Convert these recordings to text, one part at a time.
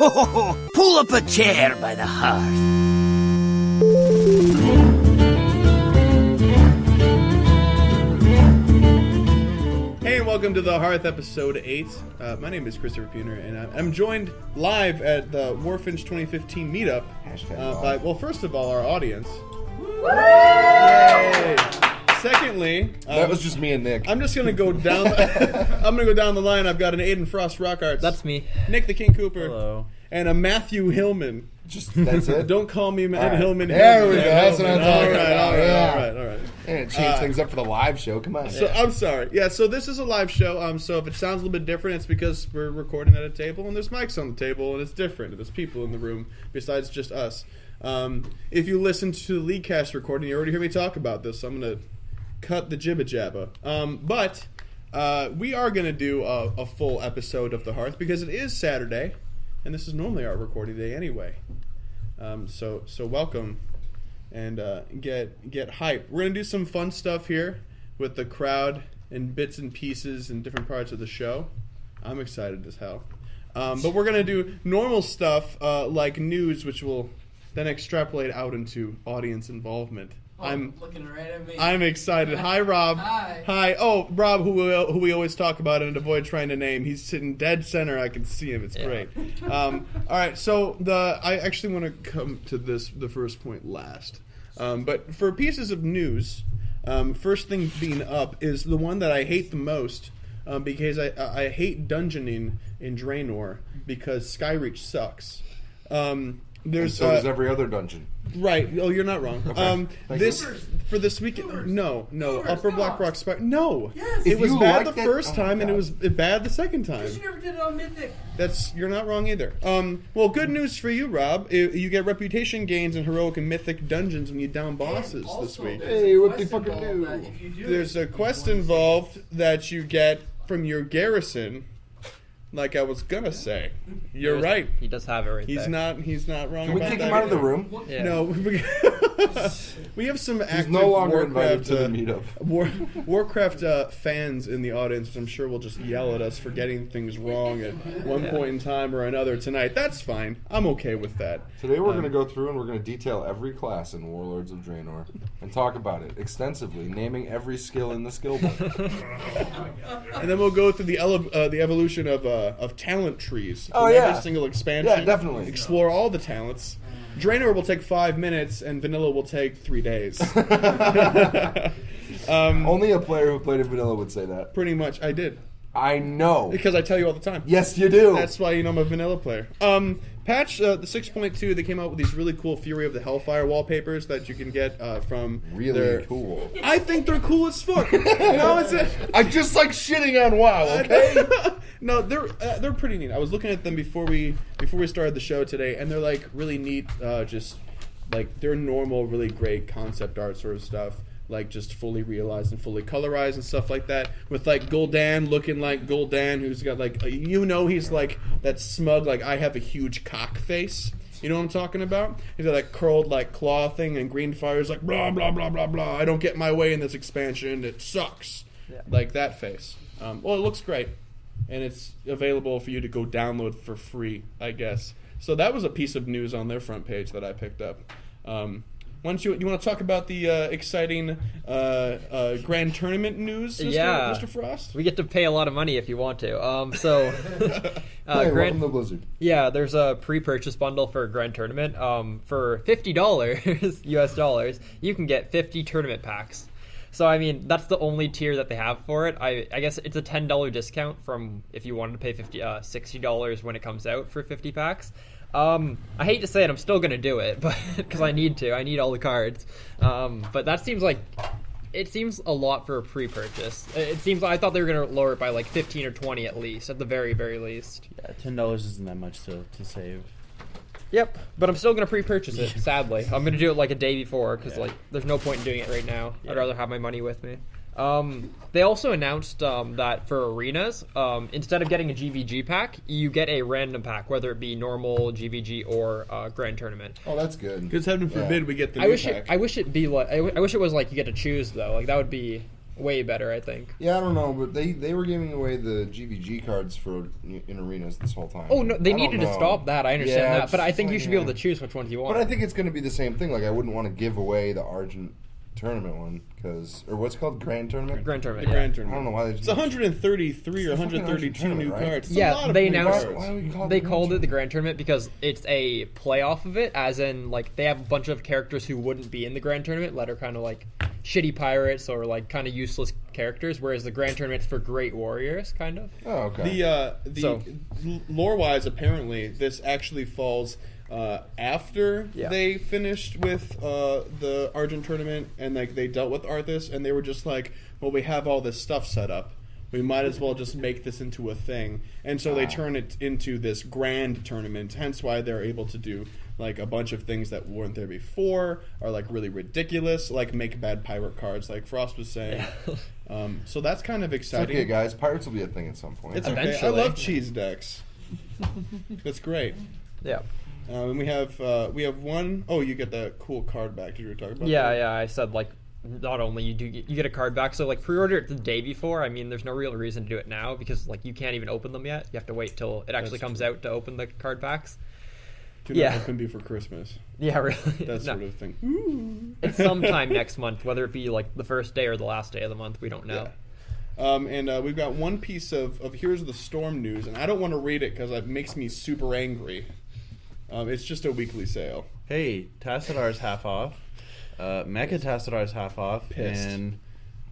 Pull up a chair by the hearth. Hey, and welcome to the Hearth episode 8. My name is Christopher Puner, and I'm joined live at the WarFinch 2015 Meetup by, well, first of all, our audience. Yay! Secondly, that was just me and Nick. I'm just gonna go down. I'm gonna go down the line. I've got an Aiden Frost Rock Arts. That's me. Nick the King Cooper. Hello. And a Matthew Hillman. Just that's it. Don't call me Matt Hillman. There we go. That's what I'm talking about. All right. And change things up for the live show. Come on. So I'm sorry. Yeah. So this is a live show. So if it sounds a little bit different, it's because we're recording at a table and there's mics on the table and it's different. There's people in the room besides just us. If you listen to the Leadcast recording, you already heard me talk about this. So I'm gonna cut the jibba jabba. But we are gonna do a full episode of the Hearth because it is Saturday. And this is normally our recording day anyway. So welcome and get hype. We're gonna do some fun stuff here with the crowd and bits and pieces and different parts of the show. I'm excited as hell. But we're gonna do normal stuff like news, which will then extrapolate out into audience involvement. I'm looking right at me. I'm excited. Hi, Rob. Hi. Oh, Rob, who we always talk about and avoid trying to name. He's sitting dead center. I can see him. It's great. All right. So I actually want to come to the first point last. But for pieces of news, first thing being up is the one that I hate the most because I hate dungeoning in Draenor because Skyreach sucks. There's so does every other dungeon. Right. Oh, you're not wrong. Okay. For this weekend. No. Upper Blackrock Spire. No. Yes. It was bad the that- first time, and it was bad the second time. Because you never did it on Mythic. You're not wrong either. Well, good news for you, Rob. You get reputation gains in heroic and mythic dungeons when you down bosses this week. Hey, what they fucking do? There's a quest involved that you get from your garrison. Like I was gonna say, you're right. He does have it right He's there. not wrong. Can we about kick that him out of the either. room? Yeah. No, we have some active He's no longer Warcraft, invited to the meetup. Warcraft fans in the audience, which I'm sure will just yell at us for getting things wrong at one point in time or another tonight. That's fine. I'm okay with that. Today we're going to go through and we're going to detail every class in Warlords of Draenor and talk about it extensively, naming every skill in the skill book. And then we'll go through the evolution of talent trees. Oh, from yeah. every single expansion. Yeah, definitely. Explore all the talents. Draenor will take 5 minutes, and Vanilla will take 3 days. Only a player who played in Vanilla would say that. Pretty much, I did. I know. Because I tell you all the time. Yes, you do. That's why you know I'm a vanilla player. Patch the 6.2, they came out with these really cool Fury of the Hellfire wallpapers that you can get from really cool. I think they're cool as fuck. You know, I just like shitting on WoW, okay? No, they're pretty neat. I was looking at them before we started the show today, and they're like really neat. Just like they're normal, really great concept art sort of stuff. Like just fully realized and fully colorized and stuff like that. With like Gul'dan looking like Gul'dan, who's got like he's like that smug like I have a huge cock face. You know what I'm talking about? He's got that curled like claw thing, and Greenfire's like blah blah blah blah blah. I don't get my way in this expansion. It sucks. Yeah. Like that face. Well, it looks great, and it's available for you to go download for free, I guess. So that was a piece of news on their front page that I picked up. Why don't you want to talk about the exciting grand tournament news, Mr. Frost? We get to pay a lot of money if you want to. Welcome to Blizzard. Yeah, there's a pre-purchase bundle for Grand Tournament. For $50 US dollars, you can get 50 tournament packs. So, I mean, that's the only tier that they have for it. I guess it's a $10 discount from if you wanted to pay $60 when it comes out for 50 packs. I hate to say it, I'm still going to do it, but because I need to. I need all the cards. But that seems like... It seems a lot for a pre-purchase. It seems I thought they were going to lower it by like 15 or 20 at least, at the very, very least. Yeah, $10 isn't that much to save. Yep, but I'm still going to pre-purchase it, sadly. I'm going to do it like a day before, because like there's no point in doing it right now. I'd rather have my money with me. They also announced that for arenas, instead of getting a GVG pack, you get a random pack, whether it be normal, GVG, or Grand Tournament. Oh, that's good. Because heaven forbid we get the new pack. I wish it be like I wish it was like you get to choose though. Like that would be way better, I think. Yeah, I don't know, but they were giving away the GVG cards in arenas this whole time. Oh no, they I don't needed to know. stop that. I understand Yeah, that, it's but I just think you like, should be able yeah. to choose which ones you want. But I think it's going to be the same thing. Like, I wouldn't want to give away the Argent tournament one or what's it called, Grand Tournament. Grand Tournament. The yeah. Grand I Tournament. don't know why they It's 133 or It's a fucking 132 Argent new tournament, right? cards. It's a lot Yeah, of they new announced cards. Why do we call it they the called Grand it the Grand Tournament because it's a playoff of it, as in like they have a bunch of characters who wouldn't be in the Grand Tournament that are kind of like shitty pirates or like kind of useless characters, whereas the Grand Tournament's for great warriors, kind of. Oh, okay. The lore-wise, apparently, this actually falls after Yeah. they finished with the Argent tournament, and like they dealt with Arthas, and they were just like, well, we have all this stuff set up. We might as well just make this into a thing. And so they turn it into this grand tournament, hence why they're able to do like a bunch of things that weren't there before, are like really ridiculous, like make bad pirate cards, like Frost was saying. So that's kind of It's exciting. okay, guys. Pirates will be a thing at some point. It's okay. I Eventually. love cheese decks. That's great. Yeah. And we have one oh you get the cool card back. Did you talk about Yeah, that? yeah. I said like not only you get a card back, so like pre-order it the day before. I mean, there's no real reason to do it now because like you can't even open them yet. You have to wait till it actually That's comes out to open the card packs. Do Yeah. not open before Christmas. Yeah, really. That No. sort of thing. Ooh. It's sometime next month, whether it be like the first day or the last day of the month. We don't know. And we've got one piece of Here's the Storm news, and I don't want to read it because it makes me super angry. It's just a weekly sale. Hey, Tassadar's half off. Mecha Tassadar's half off. Pissed. And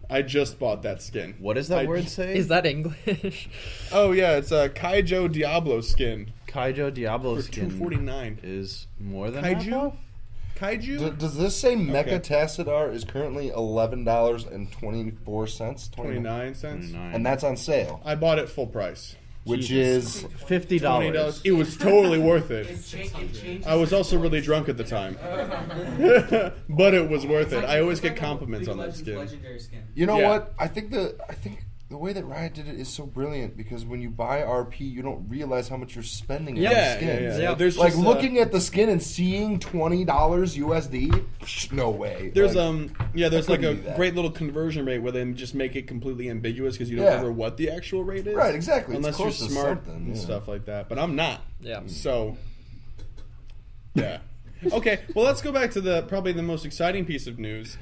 I just bought that skin. what does that I- word say? Is that English? Oh yeah, it's a Kaijo Diablo skin Kaijo Diablo for skin $249. is more than half Kaiju? off? Kaiju? Does this say Mecha Okay. Tassadar is currently $11.24? 29 cents. 29. And that's on sale, I bought it full price. which Jesus. is $50. $20. It was totally worth it. It changes. I was also really drunk at the time. But it was worth it. I always get compliments on that skin. Legendary skin. You know Yeah. what? I think the way that Riot did it is so brilliant because when you buy RP, you don't realize how much you're spending on Yeah, the Yeah, skins. yeah. Yeah. There's Like just, looking at the skin and seeing $20 USD, no way. there's Like, there's I like a couldn't do that. great little conversion rate where they just make it completely ambiguous because you don't Yeah. remember what the actual rate is. Right, exactly. It's Unless you're close to smart something, and yeah. stuff like that. But I'm not. Yeah. So yeah. Okay, well let's go back to probably the most exciting piece of news,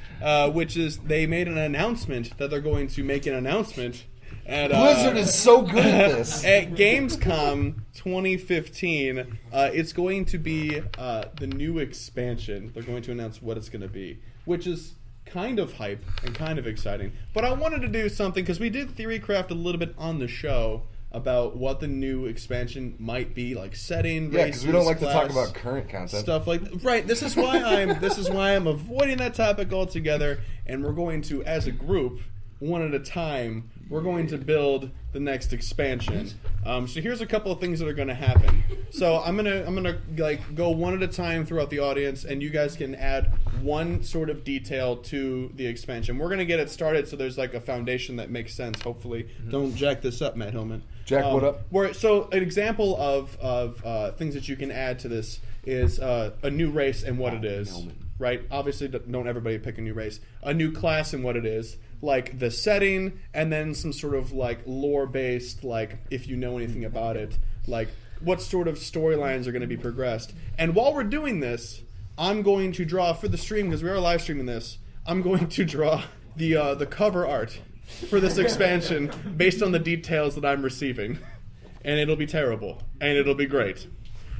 which is they made an announcement that they're going to make an announcement at Blizzard is so good at this. at Gamescom 2015. It's going to be the new expansion. They're going to announce what it's going to be, which is kind of hype and kind of exciting. But I wanted to do something because we did theorycraft a little bit on the show about what the new expansion might be, like setting, Yeah, because we don't like to talk class, about current content. stuff like right. This is why I'm avoiding that topic altogether, and we're going to, as a group, one at a time, we're going to build the next expansion. So here's a couple of things that are going to happen. So I'm gonna like go one at a time throughout the audience, and you guys can add one sort of detail to the expansion. We're gonna get it started so there's like a foundation that makes sense. Hopefully, don't jack this up, Matt Hillman. Jack, what up? So an example of things that you can add to this is a new race and what it is. Right? Obviously, don't everybody pick a new race. A new class and what it is. Like the setting, and then some sort of like lore-based, like if you know anything about it, like what sort of storylines are going to be progressed. And while we're doing this, I'm going to draw for the stream because we are live streaming this. I'm going to draw the cover art for this expansion based on the details that I'm receiving, and it'll be terrible, and it'll be great.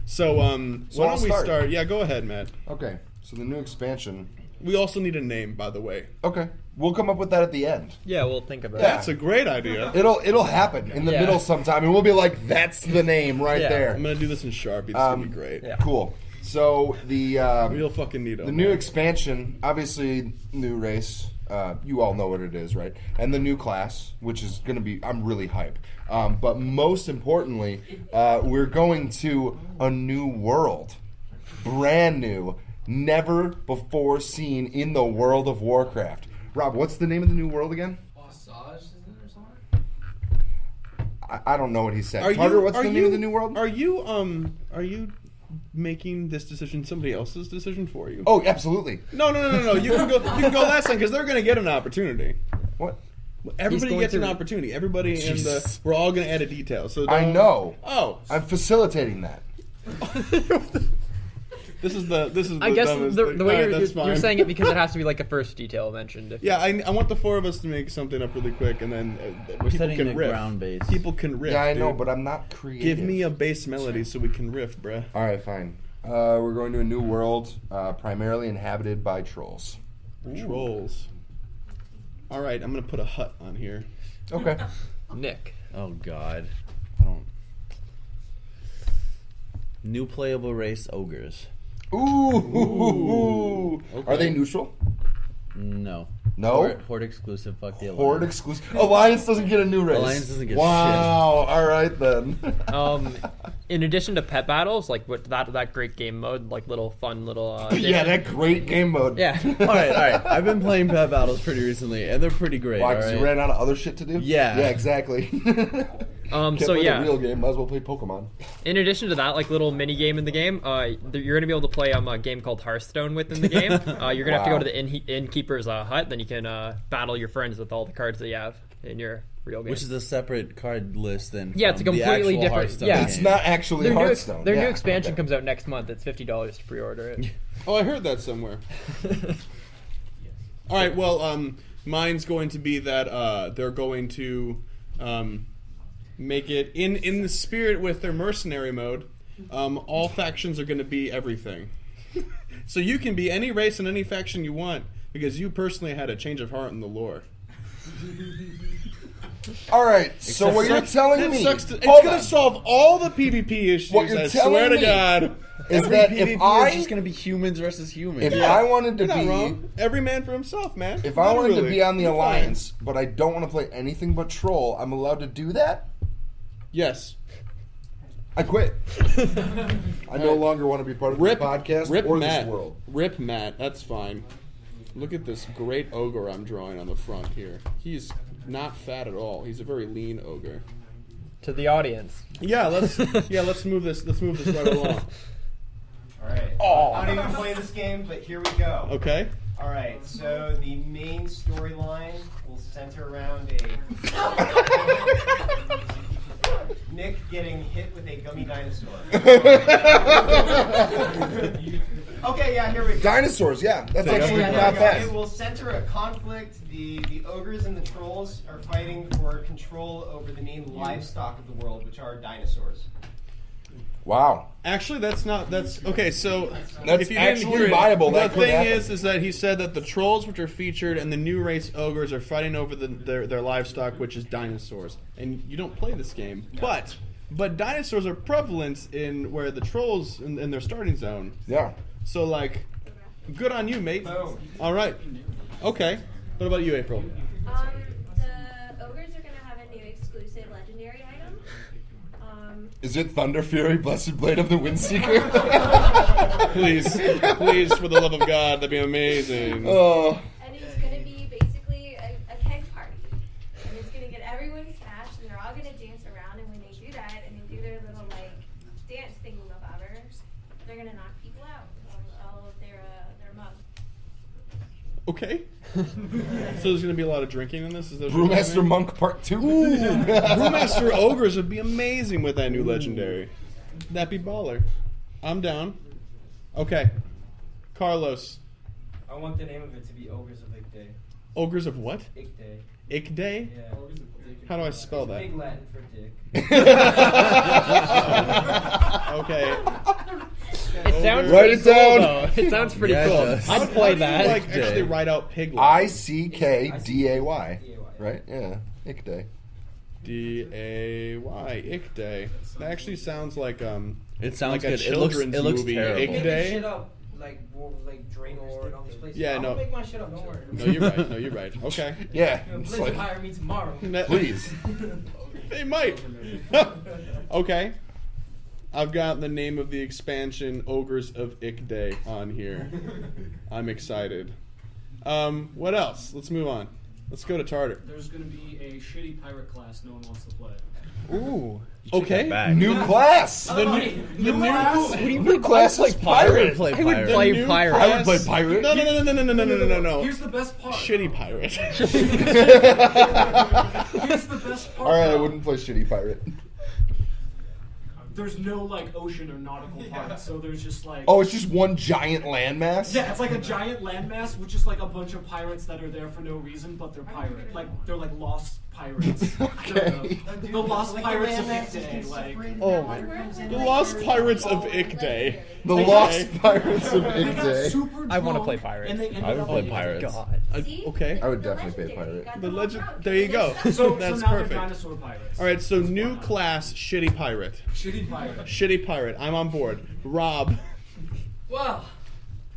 So why I'll don't we start? Yeah, go ahead, Matt. Okay, so the new expansion. We also need a name, by the way. Okay, we'll come up with that at the end. Yeah, we'll think about That's a great idea. It'll happen in the Yeah. middle sometime, and we'll be like, "That's the name right Yeah. there." I'm gonna do this in Sharpie. It's gonna be great. yeah. Cool. So the Real fucking neato. the new expansion, obviously, new race. You all know what it is, right? And the new class, which is going to be, I'm really hype. But most importantly, we're going to a new world, brand new, never before seen in the World of Warcraft. Rob, what's the name of the new world again? Massage, isn't it, or something? I don't know what he said. Are Carter, you? what's are the you, name of the new world? Are you? Are you making this decision somebody else's decision for you? Oh, absolutely. No. You can go. You can go last time because they're gonna get an opportunity. What? Everybody going gets an through- opportunity. Everybody in the. Jesus. We're all going to add a detail. So I don't- know. Oh, I'm facilitating that. this is the I guess dumbest the thing. way All right, you're that's fine. saying it because it has to be like a first detail mentioned. If Yeah, I want the four of us to make something up really quick, and then We're people setting can the riff. ground base. People can riff. Yeah, I know, dude. but I'm not creative. Give me a bass melody so we can riff, bruh. All right, fine. We're going to a new world, primarily inhabited by trolls. Trolls. All right, I'm gonna put a hut on here. Okay. Nick. Oh God, I don't. New playable race ogres. Ooh. Okay. Are they neutral? No. No? Horde exclusive. Fuck the alliance. Horde exclusive. Alliance doesn't get a new race. Alliance doesn't get Wow. All right then. In addition to pet battles, like what that great game mode, like little fun little. Yeah, that great game mode. Yeah. all right. I've been playing pet battles pretty recently, and they're pretty great. Why? all Because right? you ran out of other shit to do? Yeah. Yeah, exactly. Can't So play yeah. the real game. Might as well play Pokemon. In addition to that, like little mini game in the game, you're gonna be able to play a game called Hearthstone within the game. You're gonna have to go Wow. to the innkeeper's hut, then you can battle your friends with all the cards that you have in your real game. Which is a separate card list then. Yeah, it's a from the completely actual different- Hearthstone yeah. game. It's not actually their Hearthstone. New, Yeah, new expansion okay. comes out next month. It's $50 to pre-order it. Oh, I heard that somewhere. All right, well, mine's going to be that they're going to make it in the spirit with their mercenary mode. All factions are going to be everything, so you can be any race and any faction you want because you personally had a change of heart in the lore. All right, so what you're telling It me sucks to, it's Hold going on. to solve all the PvP issues. What you're I telling swear to me God. is Every that PvP if I is just gonna be humans versus humans. if I wanted to You're not be wrong. Every man for himself, man. if I wanted to Literally. be on the You're fine. Alliance, but I don't want to play anything but Troll, I'm allowed to do that? Yes. I quit. I no longer want to be part of Rip this podcast Rip or Matt. this world. Rip Matt. That's fine. Look at this great ogre I'm drawing on the front here. He's not fat at all. He's a very lean ogre. To the audience. Yeah, let's move this. Let's move this right along. All right. Oh. I don't even play this game, but here we go. Okay. All right. So the main storyline will center around Nick getting hit with a gummy dinosaur. Okay, yeah, here we go. Dinosaurs, yeah, that's Take actually up not the bad. It will center a conflict. The ogres and the trolls are fighting for control over the main livestock of the world, which are dinosaurs. Wow. Actually, that's okay. So That's if you didn't actually hear it, viable. The That could thing happen. is that he said that the trolls, which are featured, and the new race ogres are fighting over their livestock, which is dinosaurs. And you don't play this game, but dinosaurs are prevalent in where the trolls in their starting zone. Yeah. So like, good on you, mate. Boom. All right. Okay. What about you, April? The ogres are gonna have a new exclusive legendary item. Is it Thunder Fury, Blessed Blade of the Windseeker? Please, for the love of God, that'd be amazing. Oh. And it's gonna be basically a keg party. And it's gonna get everyone smashed, and they're all gonna dance around. And when they do that, and they do their little like dance thingamabobbers, they're gonna knock people out with all of their mug. Okay. So there's going to be a lot of drinking in this? Is that what you're Brewmaster saying? Monk Part 2. Brewmaster Ogres would be amazing with that new legendary. That'd be baller. I'm down. Okay. Carlos. I want the name of it to be Ogres of Ick Day. Ogres of what? Ick Day. Ick Day? Yeah. How do I spell that? Big Latin for dick. Okay. It sounds Write pretty it cool, down. though. It sounds pretty Yeah, it cool. does. I'd play that. Like actually write out piglet. ICKDAY. Right? Yeah. Ick Day. D-A-Y. Ick Day. That actually sounds like It sounds like a good. It looks children's movie. terrible. Ick Make Day? shit up like Draenor and all these places. Yeah, I'll no. make my shit up. Don't worry. No, you're right. No, you're right. Okay. Yeah. You know, It's Blizzard like, hire me tomorrow. please. They might. Okay. I've got the name of the expansion, Ogres of Ick Day, on here. I'm excited. What else? Let's move on. Let's go to Tartar. There's going to be a shitty pirate class no one wants to play. Ooh. Okay. New class. The New class is pirate. Play I would pirate. play new pirate. I would play pirate. No. Here's the best part. Shitty pirate. Here's the best part. All right, I though. wouldn't play shitty pirate. There's no like ocean or nautical parts, so there's just like. Oh, it's just one giant landmass? Yeah, it's like a giant landmass with just like a bunch of pirates that are there for no reason, but they're pirate. Like they're like lost pirates. Okay. The lost pirates of Icday. Like. Oh my. The Lost Pirates of Icday. The Okay. Lost Pirates of They got Icday. super I wanna drunk, play pirate. And they ended I would up play like- pirates. God. Okay. I would The definitely play legendary, pirate. got The whole legend. route. There you go. So That's now perfect. they're dinosaur pirates. All right. So new class, shitty pirate. Shitty pirate. Shitty pirate. I'm on board. Rob. Well,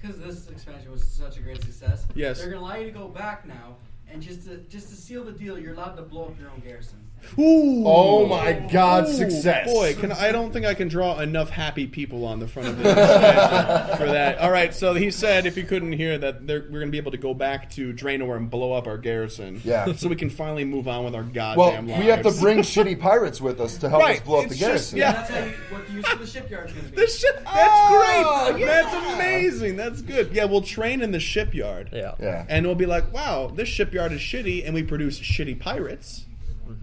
because this expansion was such a great success, Yes. they're gonna allow you to go back now, and just to seal the deal, you're allowed to blow up your own garrison. Ooh. Oh my God, Ooh, success. Boy, I don't think I can draw enough happy people on the front of this expansion for that. All right, so he said, if you couldn't hear, that we're going to be able to go back to Draenor and blow up our garrison. Yeah. So we can finally move on with our Well, goddamn lives. we have to bring shitty pirates with us to help us Right, blow up the it's just- garrison. yeah. That's how what the use of the shipyard's gonna be. This shit, that's Oh, great. That's amazing. That's good. Yeah, we'll train in the shipyard. Yeah. Yeah. And we'll be like, wow, this shipyard is shitty, and we produce shitty pirates.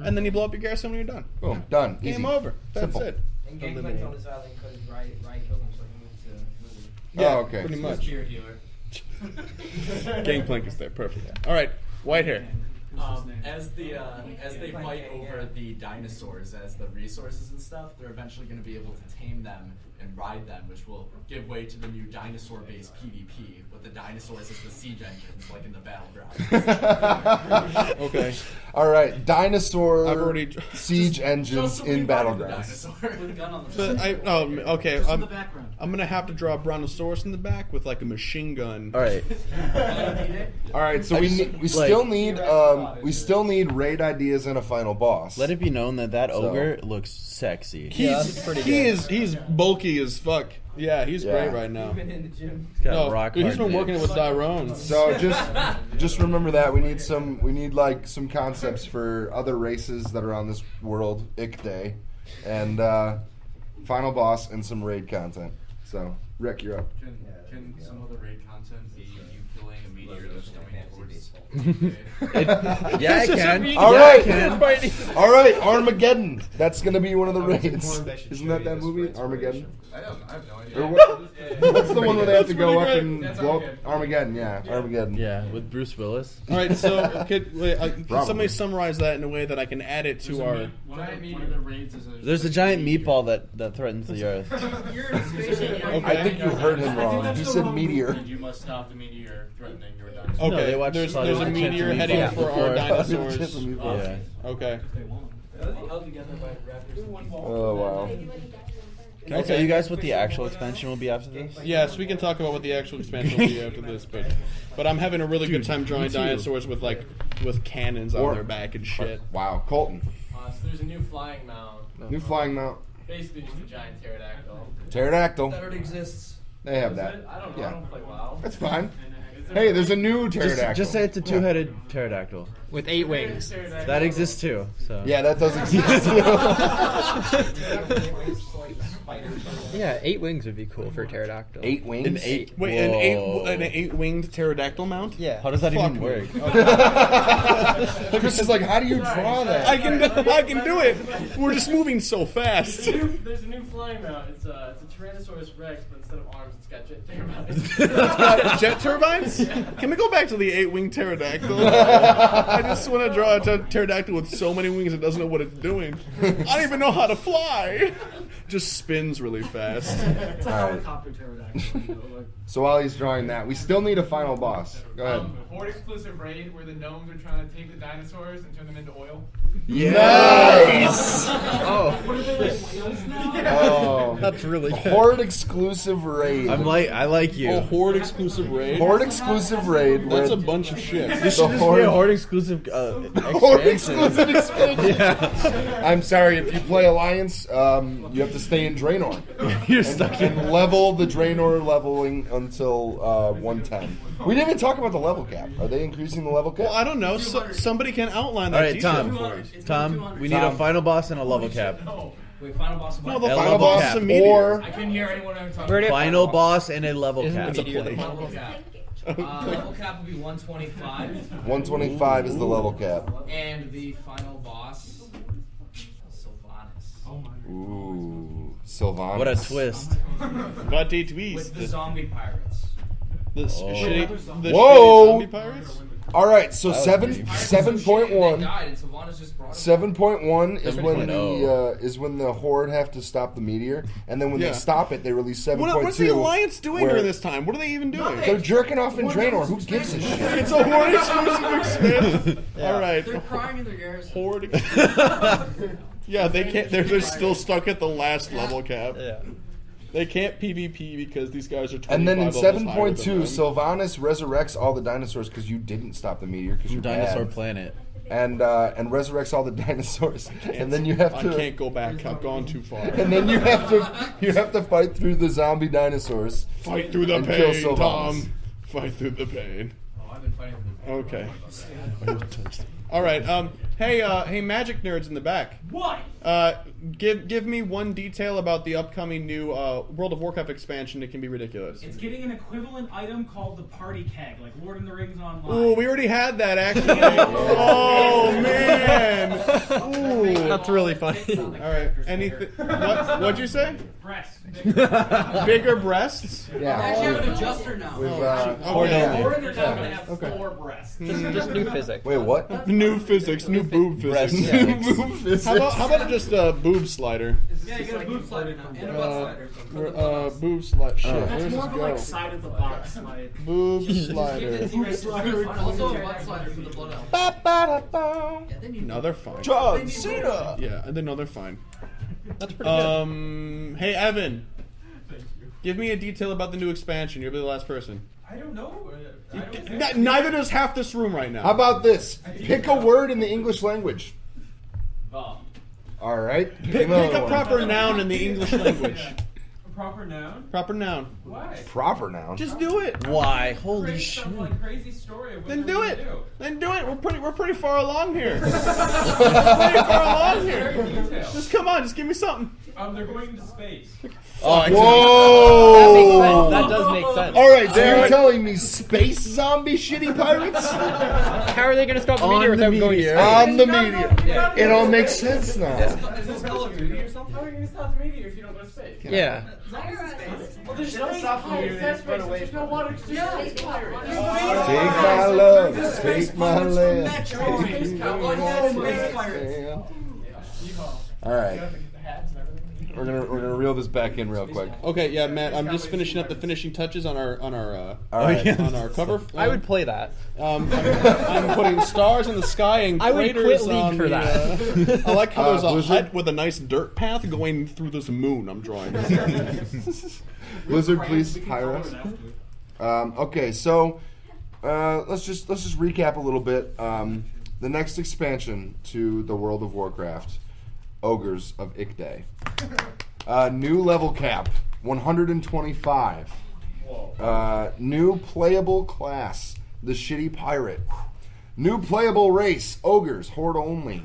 And then you blow up your garrison when you're done. Boom. Done. Game Easy. over. That's Simple. it. And Gangplank's on this island because Rye killed him, so he moved to Woodley. Yeah, Oh, okay. pretty Swiss much. beer dealer. Gangplank is there. Perfect. All right, white hair. As they fight over the dinosaurs as the resources and stuff, they're eventually going to be able to tame them and ride them, which will give way to the new dinosaur-based PvP with the dinosaurs as the siege engines, like in the battleground. Okay. All right. Dinosaur I've already- siege engines in battlegrounds. With a gun on the So side. Okay. Just in the background. I'm gonna have to draw a brontosaurus in the back with like a machine gun. All right. All right. So we still need raid ideas and a final boss. Let it be known that ogre looks sexy. that's pretty He's bulky as fuck. Yeah, he's Yeah. great right now. Been in the gym. He's got No, rock dude, he's hard been working it dick. with Dyrone. So just remember that we need some concepts for other races that are on this world, Icday, and final boss and some raid content. So Rick, you're up. Can some of the raid content be you killing a meteor that's coming towards? Yeah, I can. All Yeah, right. I can. All right, Armageddon. That's gonna be one of the raids. Isn't that movie, Armageddon? I have no idea. Or what's the one where they have to go up and blow up? Armageddon? Yeah, Armageddon. Yeah, with Bruce Willis. All right, so could somebody Probably. summarize that in a way that I can add it to our? One of the raids is There's a giant meatball that threatens the earth. You're in a spaceship. I think you heard him wrong. He said meteor. You must stop the meteor threatening your dinosaur. Okay, No, they watched there's Saturday a Night meteor Live heading before. for our dinosaurs. Yeah. Okay. Held together by raptors. Oh wow. Can I tell you guys what the actual expansion will be after this? Yes, we can talk about what the actual expansion will be after this, but I'm having a really good time drawing dinosaurs with cannons on their back and shit. Wow, Colton. So there's a new flying mount. New flying mount. Basically just a giant pterodactyl. Pterodactyl. That already exists. They have Is that. it? I don't know. Yeah. I don't play WoW. That's fine. Hey, there's a new pterodactyl. Just say it's a two-headed pterodactyl. With 8 wings. That exists too. So Yeah, that does exist. Yeah, 8 wings would be cool for a pterodactyl. 8 wings. an eight. Wait, Whoa. an eight-winged pterodactyl mount? Yeah. How does that Fuck even me. work? Chris is like, how do you draw that? I can do it. We're just moving so fast. There's a new flying mount. It's a Tyrannosaurus Rex, but instead of arms, it's got jet turbines. Jet turbines? Can we go back to the 8-winged pterodactyl? I just want to draw a pterodactyl with so many wings it doesn't know what it's doing. I don't even know how to fly. Just spins really fast. It's a All right. helicopter pterodactyl. You know, like, So while he's drawing that, we still need a final boss. Go ahead. Horde exclusive raid where the gnomes are trying to take the dinosaurs and turn them into oil. Nice. Oh. what are they like whales now? Oh. That's really good. Horde exclusive raid. I like you. Oh, Horde exclusive raid. Horde exclusive raid. That's where a bunch of shit. This should just be a Horde exclusive Horde expansion. exclusive expansion. Yeah. I'm sorry, if you play Alliance, you have to stay in Draenor. You're stuck in. And level the Draenor leveling until 110. We didn't even talk about the level cap. Are they increasing the level cap? Well, I don't know. Somebody can outline All that right, detail for us. Tom, we need a final boss and a level cap. Wait, final boss. No, the A final level boss cap. is a meteor. Or I couldn't hear anyone ever talking. Final boss and a level cap. It's a plague. Level cap. Level cap would be 125. 125 is the level cap. And the final boss, Sylvanas. Oh my. Ooh, Sylvanas. What a twist. What a With twist. the zombie pirates. The shitty Whoa! zombie pirates? All right, so That was 7.1. They died, and Sylvanas just brought 7.1 is when 7.0. the Horde have to stop the meteor, and then when Yeah. they stop it, they release 7.2. What's the Alliance doing where during this time? What are they even doing? They're jerking off in Draenor. Who gives a shit? It's a Horde exclusive expansion. All right. They're crying in their garrison. Horde. Yeah, they can't. They're still stuck at the last level cap. Yeah. They can't PvP because these guys are 25 And then in levels higher than 7.2, them. Sylvanas resurrects all the dinosaurs because you didn't stop the meteor because you're Dinosaur bad. planet. And resurrects all the dinosaurs, and then you have I to. can't go back. I've gone too far. And then you have to fight through the zombie dinosaurs. Fight through the and kill pain, Sylvanas. Tom. Fight through the pain. Oh, I've been fighting for the Okay. All right. Hey, magic nerds in the back. What? Give me one detail about the upcoming new World of Warcraft expansion. It can be ridiculous. It's getting an equivalent item called the Party Keg, like Lord of the Rings Online. Ooh, we already had that actually. Oh man. Ooh. That's really funny. All right. Anything? What'd you say? Breast. Bigger breasts? I actually have an adjuster now. With, Okay. Or they're not going to have Okay. 4 breasts. Just new physics. Wait, what? New physics, new boob physics. New boob physics. How about just a boob slider? Yeah, you got a boob slider now. And a butt slider. Boob slider. Shit, That's where's more this of a like go? side of the box, like. Boob slider. Also a butt slider for the blood elf. Yeah, then you No, they're fine. John Cena. Yeah, and then no, they're fine. That's pretty good. Hey Evan, give me a detail about the new expansion. You'll be the last person. I don't know. Neither does half this room right now. How about this? Pick a word in the English language. Oh. All right. Pick a proper noun in the English language. A proper noun? Proper noun. Why? Proper noun. Just do it. Why? Holy Create shit. some like crazy story of what Then they're do gonna it. do. Then do it. We're pretty far along here. We're pretty far along here. Very detailed. Just come on. Just give me something. They're going into space. Oh, Whoa! That does make sense. All right, so you're telling me space zombie shitty pirates How are they going to stop the On meteor the without going meteor. on the meteor? It all makes sense now. Is this Call of Duty or something? How are you going to stop the meteor if you don't go to space? Yeah. Well, there's space pirates. That's space. There's no water. There's space pirates. Take my love, take my land. Space pirates. All right, we're gonna reel this back in real quick. Okay, yeah, Matt. I'm just finishing up the finishing touches on our All right. on our cover. I would play that. I'm putting stars in the sky and I would craters quit League on for the, that. I like how there's a Blizzard? hut with a nice dirt path going through this moon I'm drawing. Blizzard, please hire us. Okay, so let's just recap a little bit. The next expansion to the World of Warcraft, Ogres of Ikday. New level cap, 125. New playable class, the Shitty Pirate. New playable race, Ogres, Horde only.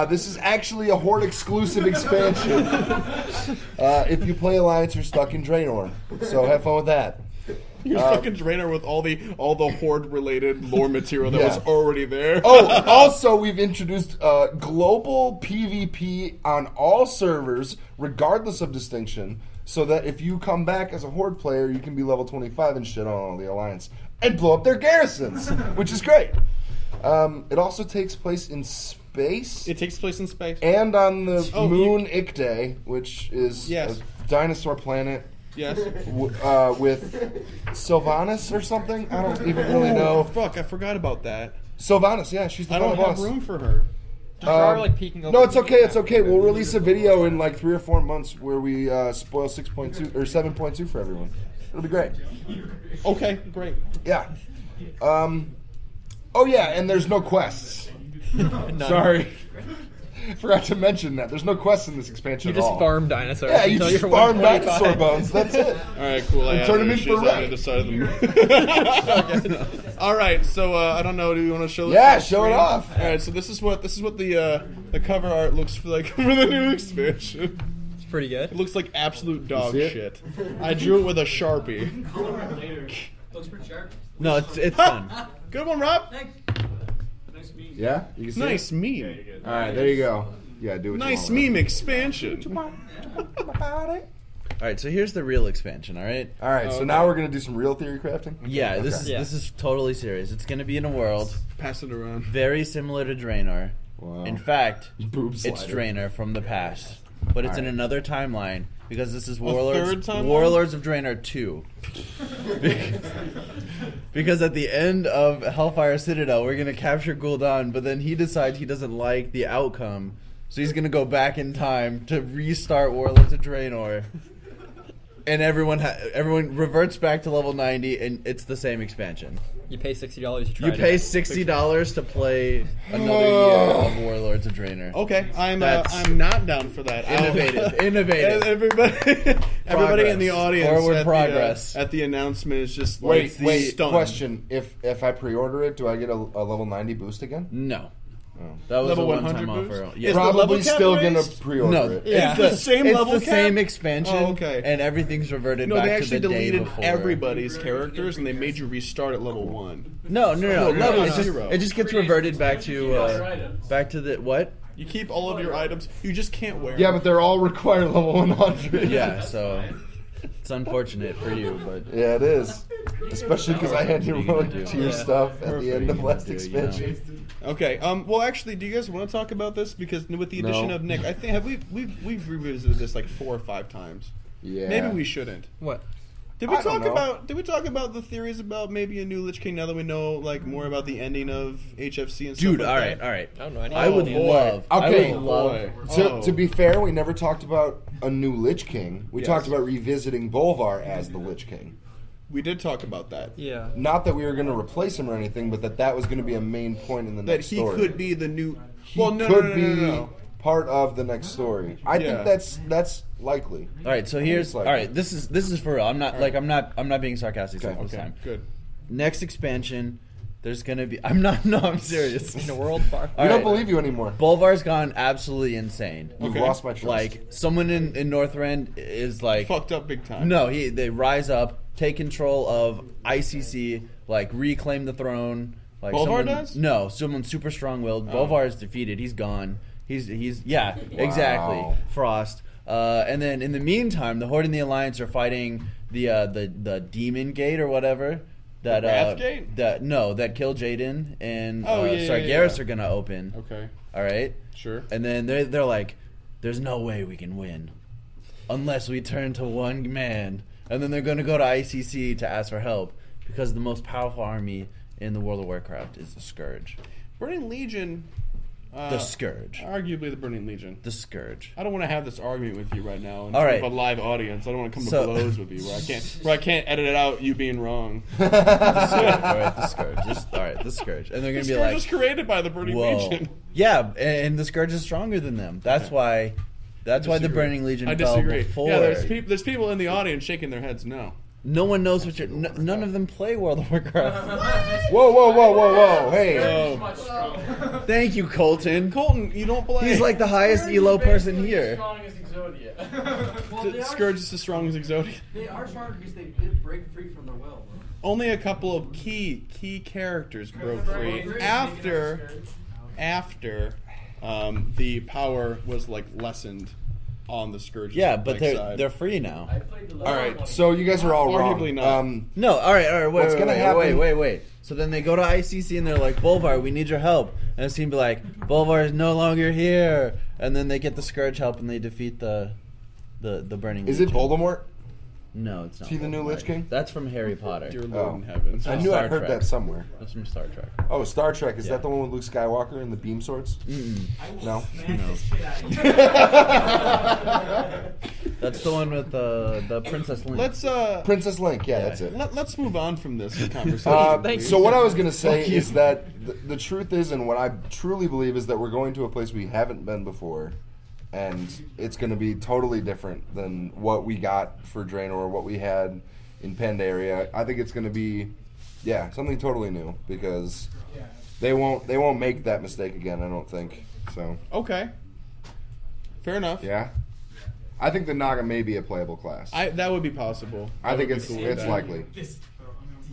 This is actually a Horde exclusive expansion. If you play Alliance, you're stuck in Draenor. So have fun with that. You're stuck in Draenor with all the Horde related lore material that Yeah. was already there. Oh, also we've introduced global PvP on all servers, regardless of distinction, so that if you come back as a Horde player, you can be level 25 and shit on all the Alliance and blow up their garrisons, which is great. It also takes place in space. It takes place in space. And on the Oh, moon Ikday, which is Yes. a dinosaur planet. Yes. With Sylvanas or something. I don't even really know. Oh, fuck, I forgot about that. Sylvanas, yeah, she's the I final don't have boss. room for her. are like peeking over. No, it's okay. It's okay. We'll release a video in like 3 or 4 months where we spoil 6.2 or 7.2 for everyone. It'll be great. Okay, great. Yeah. Oh yeah, and there's no quests. Sorry. Forgot to mention that. There's no quests in this expansion You at just all. farm dinosaurs. Yeah, you until just you're farm 125. dinosaur bones. That's it. All right, cool. And turn them in for on wreck. the other side of the moon. All right, so I don't know. Do you want to show this? Yeah, on the show it screen? off. All right, so this is what the cover art looks like for the new expansion. It's pretty good. It looks like absolute dog see it? shit. I drew it with a Sharpie. Color it later. Looks pretty sharp. No, it's fun. Good one, Rob. Thanks. Nice meeting you. Yeah, you can see Nice it? meme. All right, there you go. Yeah, do it. Nice meme expansion. All right, so here's the real expansion. All right. All right, so now we're gonna do some real theory crafting. Yeah, Okay. this is totally serious. It's gonna be in a world Pass it around. very similar to Draenor. Wow. In fact, Boob it's slider. Draenor from the past, but it's in Alright. another timeline because this is third Warlords timeline? of Draenor 2. Because at the end of Hellfire Citadel, we're gonna capture Gul'dan, but then he decides he doesn't like the outcome, so he's gonna go back in time to restart Warlords of Draenor. And everyone reverts back to level 90, and it's the same expansion. You pay $60 to try You it pay out. $60 to play another year of Warlords of Draenor. Okay, I'm That's not down for that. Innovative. Everybody in the audience Forward at progress. at the announcement is just Wait, like stunned. question. If I pre-order it, do I get a level 90 boost again? No. Oh. That was Level a 100 one-time boost? offer. Is Yeah. the level Probably cap still gonna raised? pre-order No, it. It's the same it's level the cap? same expansion, Oh, okay. and everything's reverted No, back they to actually the day deleted before. everybody's characters and they made you restart at level 1. No. level It's just, zero. it just gets reverted back to the what? You keep all of your items. You just can't wear Yeah, them. but they're all required level 100. Yeah, so it's unfortunate for you, but Yeah, it is. Especially because I had to You can run do. to your Yeah. stuff at the end of You last can do, you know. expansion. Okay. Well, actually, do you guys want to talk about this? Because with the addition No. of Nick, I think we've revisited this like 4 or 5 times. Yeah. Maybe we shouldn't. What? Did we I don't talk know. about? Did we talk about the theories about maybe a new Lich King now that we know like more about the ending of HFC and stuff? dude, like all right, that? all right. I don't know anything. I would boy. love. Okay. I would love. Boy. To be fair, we never talked about a new Lich King. We Yes. talked about revisiting Bolvar as the Lich King. We did talk about that. Yeah. Not that we were going to replace him or anything, but that was going to be a main point in the That next he story. could be the new. He well, no, could no, no, be no, no, no. part of the next story. I Yeah. think that's likely. All right, so here's It's like- all right. This is for real. I'm not like I'm not being sarcastic Okay. this Okay, time. good. Next expansion, there's gonna be. I'm not. No, I'm serious. In a world far. I All don't right. believe you anymore. Bolvar's gone absolutely insane. You've Okay. lost my trust. Like someone in Northrend is like Fucked up big time. no, they rise up, take control of ICC, like reclaim the throne. Like Bolvar someone, does? No, someone super strong-willed. Bolvar is defeated. He's gone. He's yeah, exactly. Wow. Frost. And then in the meantime, the Horde and the Alliance are fighting the Demon Gate or whatever. That Wrath Gate? that Kill Jaden and Oh, yeah, Sargeras yeah. are gonna open. Okay. All right. Sure. And then they're like, there's no way we can win unless we turn to one man. And then they're going to go to ICC to ask for help because the most powerful army in the World of Warcraft is the Scourge. Burning Legion. The Scourge. Arguably the Burning Legion. The Scourge. I don't want to have this argument with you right now in All front right. of a live audience. I don't want to come So- to blows with you where I can't edit it out you being wrong. The Scourge. All right, the Scourge. All right, the Scourge. And they're going The to be Scourge like, was created by the Burning whoa. Legion. Yeah, and the Scourge is stronger than them. That's why the Disagree. Burning Legion I fell disagree. before. Yeah, there's people in the audience shaking their heads no. No one knows what you're... none of them play World of Warcraft. Whoa! Hey, Thank you, Colton. Colton, you don't play. He's like the highest elo person here. Strong as Exodia. Well, The Scourge is as strong as Exodia. They are stronger because they did break free from their will. Only a couple of key characters broke free after the power was like lessened on the Scourge. Yeah, but they're free now. I played the all right. So you guys are all Arguably wrong. not. No, all right. What's gonna happen- Wait. So then they go to ICC and they're like, Bolvar, we need your help. And it's gonna be like, Bolvar is no longer here. And then they get the Scourge help and they defeat the Burning Is it Legion. Voldemort? No, it's not. Is he the new Lich King? That's from Harry Potter. Dear Lord in heaven. I knew I heard that somewhere. That's from Star Trek. Oh, Star Trek. Is Yeah. that the one with Luke Skywalker and the beam swords? No. That's the one with the Princess Link. Let's Princess Link. Yeah, that's it. let's move on from this conversation. So what I was going to say is that the truth is, and what I truly believe is that we're going to a place we haven't been before, and it's going to be totally different than what we got for Draenor or what we had in Pandaria. I think it's going to be, something totally new because they won't make that mistake again. I don't think so. Okay, fair enough. Yeah, I think the Naga may be a playable class. That would be possible. I think would be it's cool with that. likely.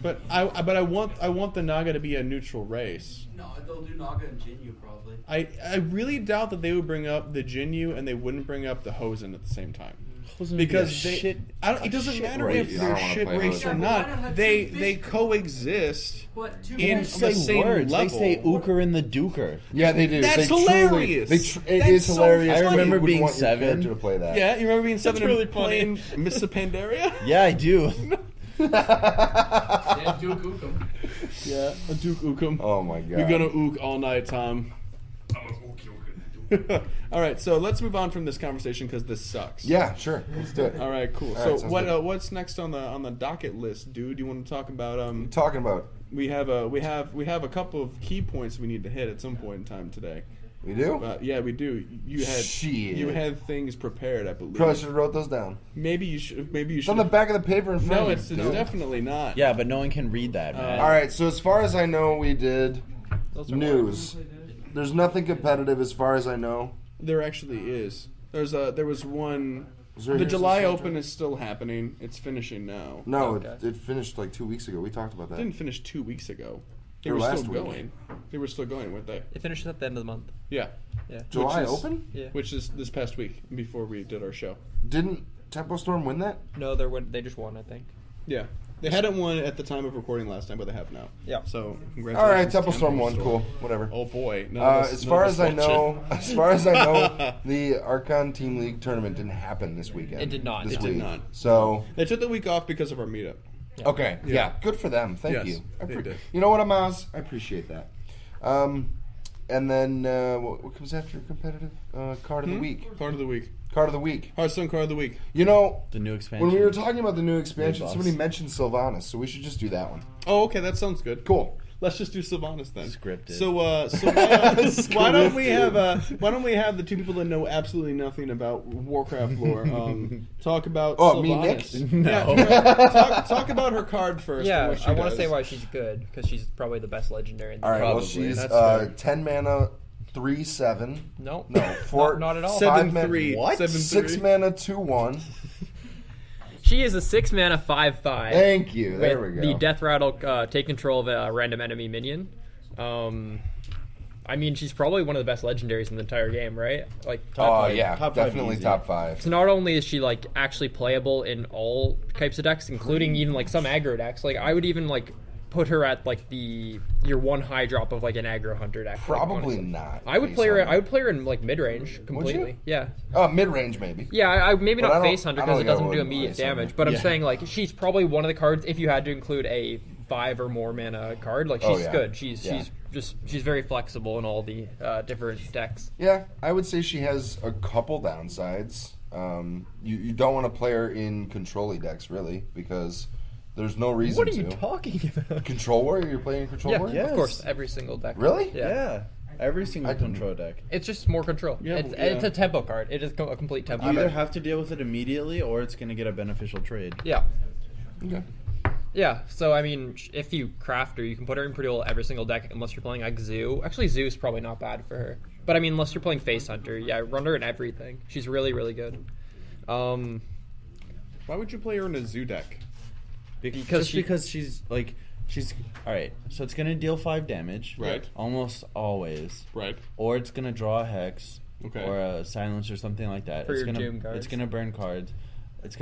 But I want the Naga to be a neutral race. No, they'll do Naga and Jinyu probably. I really doubt that they would bring up the Jinyu and they wouldn't bring up the Hosen at the same time. Hosen Because would be a it doesn't shit matter race. if I they're don't wanna shit play race Hosen. or Yeah, but why not not. have They two they fish? coexist But two in fish- the same words. level. They say Ooker and the Duker. Yeah, they do. That's they hilarious. Truly, it That's is so hilarious. funny. I remember You would being want your 7. character to play that. Yeah, you remember being 7 really and playing Mr. Pandaria? Yeah, I do. Yeah, Duke Ukum. Yeah, a Duke Ukum. Oh my god. We're gonna ook all night, Tom. All right, so let's move on from this conversation because this sucks. Yeah, sure. Let's do it. All right, cool. All right, So sounds good. what's next on the docket list, dude? You want to talk about Talking about. we have a couple of key points we need to hit at some point in time today. We do? Yeah, we do. You Shit. had things prepared, I believe. Probably should have wrote those down. Maybe you should. It's on the back of the paper in front No, of it's you. dude. definitely not. Yeah, but no one can read that, man. All right, so as far as I know, we did Those are news. There's nothing competitive as far as I know. There actually is. There was one. Was there The Hearth July and Open Soldier? is still happening. It's finishing now. No, Okay. it finished like 2 weeks ago. We talked about It that. didn't finish 2 weeks ago. They Or were last still week. going. They were still going, weren't they? It finishes at the end of the month. Yeah. Yeah. July Which is- Open? Yeah. Which is this past week before we did our show. Didn't Tempo Storm win that? No, they just won, I think. Yeah. They hadn't won at the time of recording last time, but they have now. Yeah. So All congratulations. right, Tempo Storm Tempo won. Storm. Cool. Whatever. Oh boy. None of us- As none far of us as I watch know, it. the Archon Team League tournament didn't happen this weekend. It did not. This It did week. not. So They took the week off because of our meetup. okay, Yeah. yeah, good for them. Thank Yes, you. they did. You know what, Amaz? I appreciate that. And then what comes after competitive? Card of the week. Card of the week. Card of the week. Hearthstone card of the week. You know, The new expansion. when we were talking about the new expansion, boss. somebody mentioned Sylvanas, so we should just do that one. Oh, okay, that sounds good. Cool. Let's just do Sylvanas then. Scripted. So why don't we have the two people that know absolutely nothing about Warcraft lore talk about Oh, me, Sylvanas? Nick? No. Talk about her card first. and Yeah, what she I want to does. say why she's good because she's probably the best legendary. In the All right. game. Well, Probably. she's That's fair. 10 mana, 3/7. No, No, 4. not at all. 7/3. What? 7/3. 6 mana, 2/1. She is a 6 mana 5/5. Thank you. There with we go. The Death Rattle take control of a random enemy minion. I mean, she's probably one of the best legendaries in the entire game, right? Like, Oh five. yeah, Top five definitely easy. top 5. so not only is she like actually playable in all types of decks, including even like some aggro decks. Like, I would even like put her at like your one high drop of like an aggro hunter deck. like, Probably honestly. not. I would Face play her. Hunter. I would play her in like mid range completely. Yeah. Mid range maybe. Yeah, I maybe But I not don't- face hunter I don't because it think I doesn't do would immediate face hunter. damage. But I'm Yeah. saying like she's probably one of the cards if you had to include a 5 or more mana card. Like she's Oh, yeah. good. She's Yeah. she's very flexible in all the different decks. Yeah, I would say she has a couple downsides. You don't want to play her in control-y decks really because there's no reason What are to. you talking about? Control Warrior? You're playing Control Yeah, Warrior? of course, every single deck. Really? Yeah. Yeah. Every single I didn't- control deck. It's just more control. Yeah, It's a tempo card. It is a complete tempo. You either card. have to deal with it immediately or it's going to get a beneficial trade. Yeah. Okay. Yeah, so I mean, if you craft her, you can put her in pretty well every single deck unless you're playing like Zoo. Actually, Zoo is probably not bad for her. But I mean, unless you're playing Face Hunter, yeah, run her in everything. She's really, really good. Why would you play her in a zoo deck? Because she's like she's all right. So it's gonna deal 5 damage, Right. Almost always, Right. or it's gonna draw a hex, Okay. or a silence or something like that. For it's your gonna doom cards. it's gonna burn cards. It's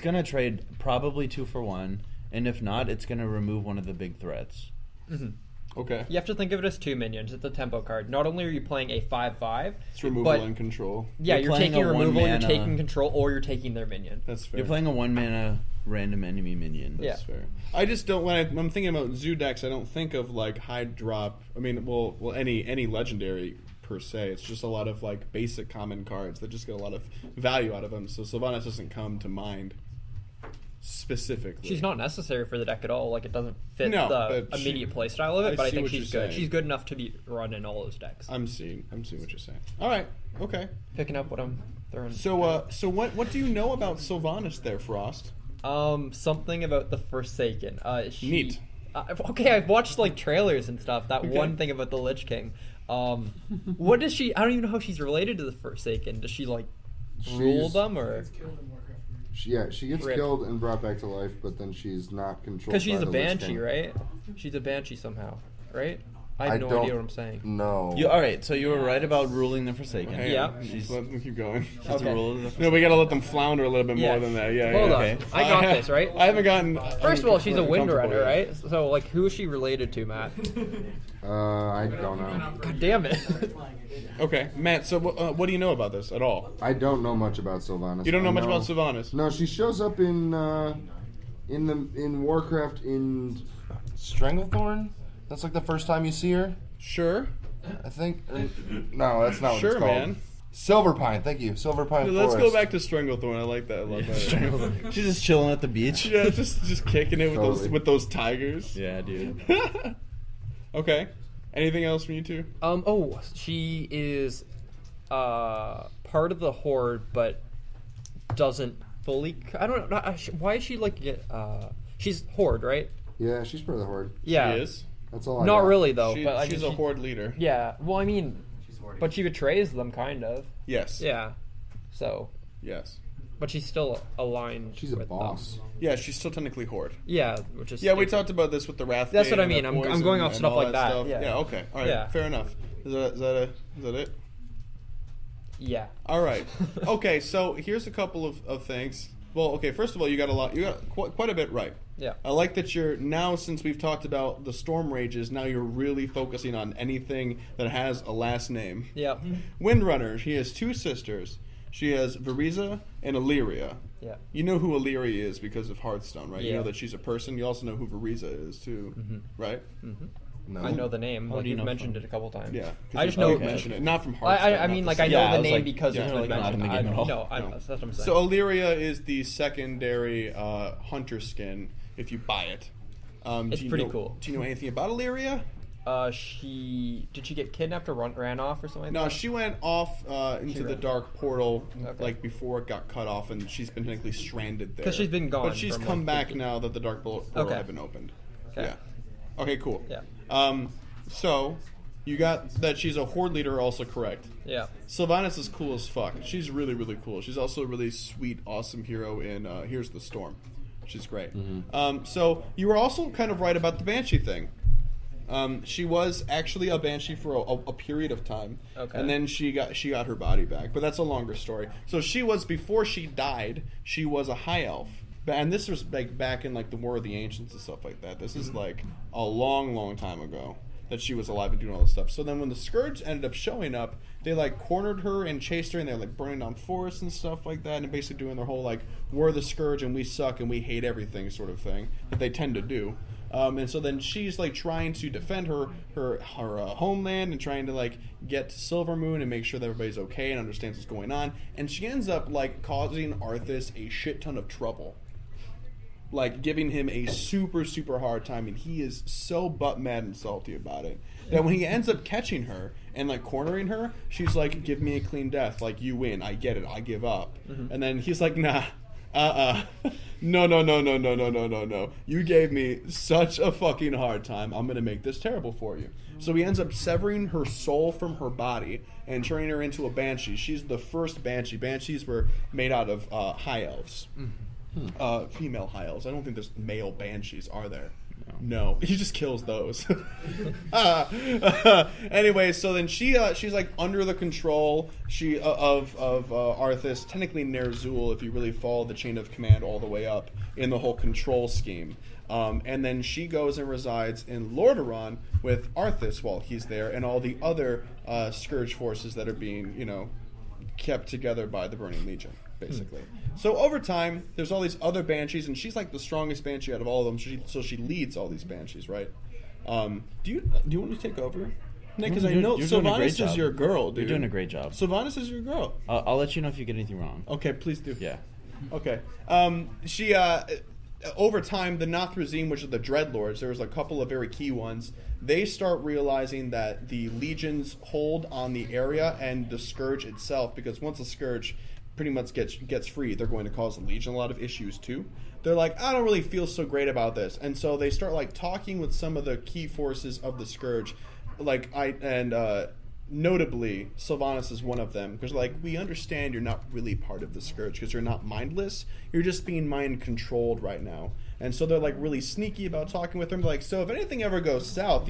gonna trade probably 2 for 1, and if not, it's gonna remove one of the big threats. Mhm. Okay. You have to think of it as 2 minions. It's a tempo card. Not only are you playing a 5/5, It's removal but and control. yeah, You're you're playing taking a removal, you're 1-mana taking control, or you're taking their minion. That's fair. You're playing a 1-mana random enemy minion. That's fair. I just don't. When I'm thinking about zoo decks, I don't think of like high drop. I mean, well, any legendary per se. It's just a lot of like basic common cards that just get a lot of value out of them. So Sylvanas doesn't come to mind specifically. She's not necessary for the deck at all. Like, it doesn't fit No, the but immediate play style of it, I but I see think what she's you're good. saying. She's good enough to be run in all those decks. I'm seeing what you're saying. All right. Okay. Picking up what I'm throwing. So what do you know about Sylvanas there, Frost? Something about the Forsaken. Neat. Okay, I've watched like trailers and stuff. That Okay. one thing about the Lich King. What does she? I don't even know how she's related to the Forsaken. Does she like rule them or? She gets Rip. killed and brought back to life, but then she's not controlled. Because she's by a the Lich banshee, King. right? She's a banshee somehow, right? I have no idea what I'm saying. No. All right, so you were right about ruling the Forsaken. Hang Yeah. on. Let them keep going. She's the ruler of the Forsaken. No, we gotta let them flounder a little bit more than that. Yeah. Hold yeah. on. Okay. I got this, right? I haven't gotten. First of all, she's a uncomfortable Windrunner, yet. right? So, like, who is she related to, Matt? I don't know. God damn it. Okay, Matt. So what do you know about this at all? I don't know much about Sylvanas. You don't know I much about Sylvanas. No, she shows up in Warcraft in Stranglethorn. That's like the first time you see her. Sure. I think. No, that's not what Sure, it's called. man. Silverpine. Thank you, Silverpine. Let's go Forest. back to Stranglethorn. I like that a lot better. She's just chilling at the beach. Yeah, just kicking it Totally. with those tigers. Yeah, dude. Okay. Anything else from you two? She is part of the Horde, but doesn't fully. I don't know. Why is she like? She's Horde, right? Yeah, she's part of the Horde. Yeah. She is. That's all I Not got. really though. She- but like, she's a Horde leader. Yeah. Well, I mean, but she betrays them, kind of. Yes. Yeah. So, Yes. but she's still aligned. She's a with boss. Them. Yeah, she's still technically Horde. Yeah, which is Yeah, we stupid. talked about this with the Wrath. That's what Bane I and mean. the I'm poison going off and stuff all like that. stuff. Yeah. Okay. All right. Yeah. Fair enough. Is that it? Yeah. All right. Okay. So here's a couple of things. Well, okay. First of all, you got quite a bit right. Yeah. I like that you're now, since we've talked about the Storm Rages, now you're really focusing on anything that has a last name. Yep. Windrunner. She has two sisters. She has Veriza and Illyria. Yeah. You know who Illyria is because of Hearthstone, right? You Yeah. know that she's a person. You also know who Veriza is too, right? Mm-hmm. No. I know the name. How Like do you you've know mentioned from? it a couple times. Yeah. I just know. you mentioned it, not from Hearthstone. I not mean, the like I same. know Yeah, I the was name like, because yeah, it's like, been not in mentioned. the game at all. No, No. that's what I'm saying. So Illyria is the secondary hunter skin if you buy it. It's do you pretty know- cool. Do you know anything about Illyria? did she get kidnapped or ran off or something like No, that? she went off into the ran. dark portal Okay. like before it got cut off, and she's been technically stranded there. 'Cause she's been gone but she's from, come like, back 50. now that the dark portal Okay. had been opened. Okay. Yeah. Okay. Cool. Yeah. So you got that she's a Horde leader, also correct. Yeah. Sylvanas is cool as fuck. She's really, really cool. She's also a really sweet, awesome hero in Here's the Storm. She's great. So you were also kind of right about the Banshee thing. She was actually a Banshee for a period of time, Okay. and then she got her body back. But that's a longer story. So she was, before she died, she was a High Elf. And this was like back in like the War of the Ancients and stuff like that. This is like a long, long time ago that she was alive and doing all this stuff. So then when the Scourge ended up showing up, they like cornered her and chased her, and they're like burning down forests and stuff like that, and basically doing their whole like, we're the Scourge and we suck and we hate everything sort of thing that they tend to do. And so then she's like trying to defend her homeland and trying to like get to Silvermoon and make sure that everybody's okay and understands what's going on. And she ends up like causing Arthas a shit ton of trouble. Like giving him a super, super hard time, and he is so butt mad and salty about it that when he ends up catching her and like cornering her, she's like, "Give me a clean death. Like, you win. I get it. I give up." And then he's like, "Nah, no. You gave me such a fucking hard time. I'm gonna make this terrible for you." So he ends up severing her soul from her body and turning her into a banshee. She's the first banshee. Banshees were made out of high elves. Female high elves. I don't think there's male banshees, are there? No. No, he just kills those. Anyway, so then she's like under the control of Arthas, technically Ner'zhul, if you really follow the chain of command all the way up in the whole control scheme. And then she goes and resides in Lordaeron with Arthas while he's there, and all the other Scourge forces that are being, kept together by the Burning Legion, basically. So over time, there's all these other banshees, and she's like the strongest banshee out of all of them. So she leads all these banshees, right? Do you want to take over, Nick? Because I know Sylvanas is your girl, dude. You're doing a great job. Sylvanas is your girl. I'll let you know if you get anything wrong. Okay, please do. Yeah. Okay. She over time, the Nathrazim, which are the Dreadlords, there was a couple of very key ones. They start realizing that the legions hold on the area and the Scourge itself, because once the Scourge pretty much gets free, they're going to cause the Legion a lot of issues too. They're like, I don't really feel so great about this, and so they start like talking with some of the key forces of the Scourge, notably, Sylvanas is one of them, because like, we understand you're not really part of the Scourge because you're not mindless, you're just being mind controlled right now. And so they're like really sneaky about talking with them. They're like, so if anything ever goes south,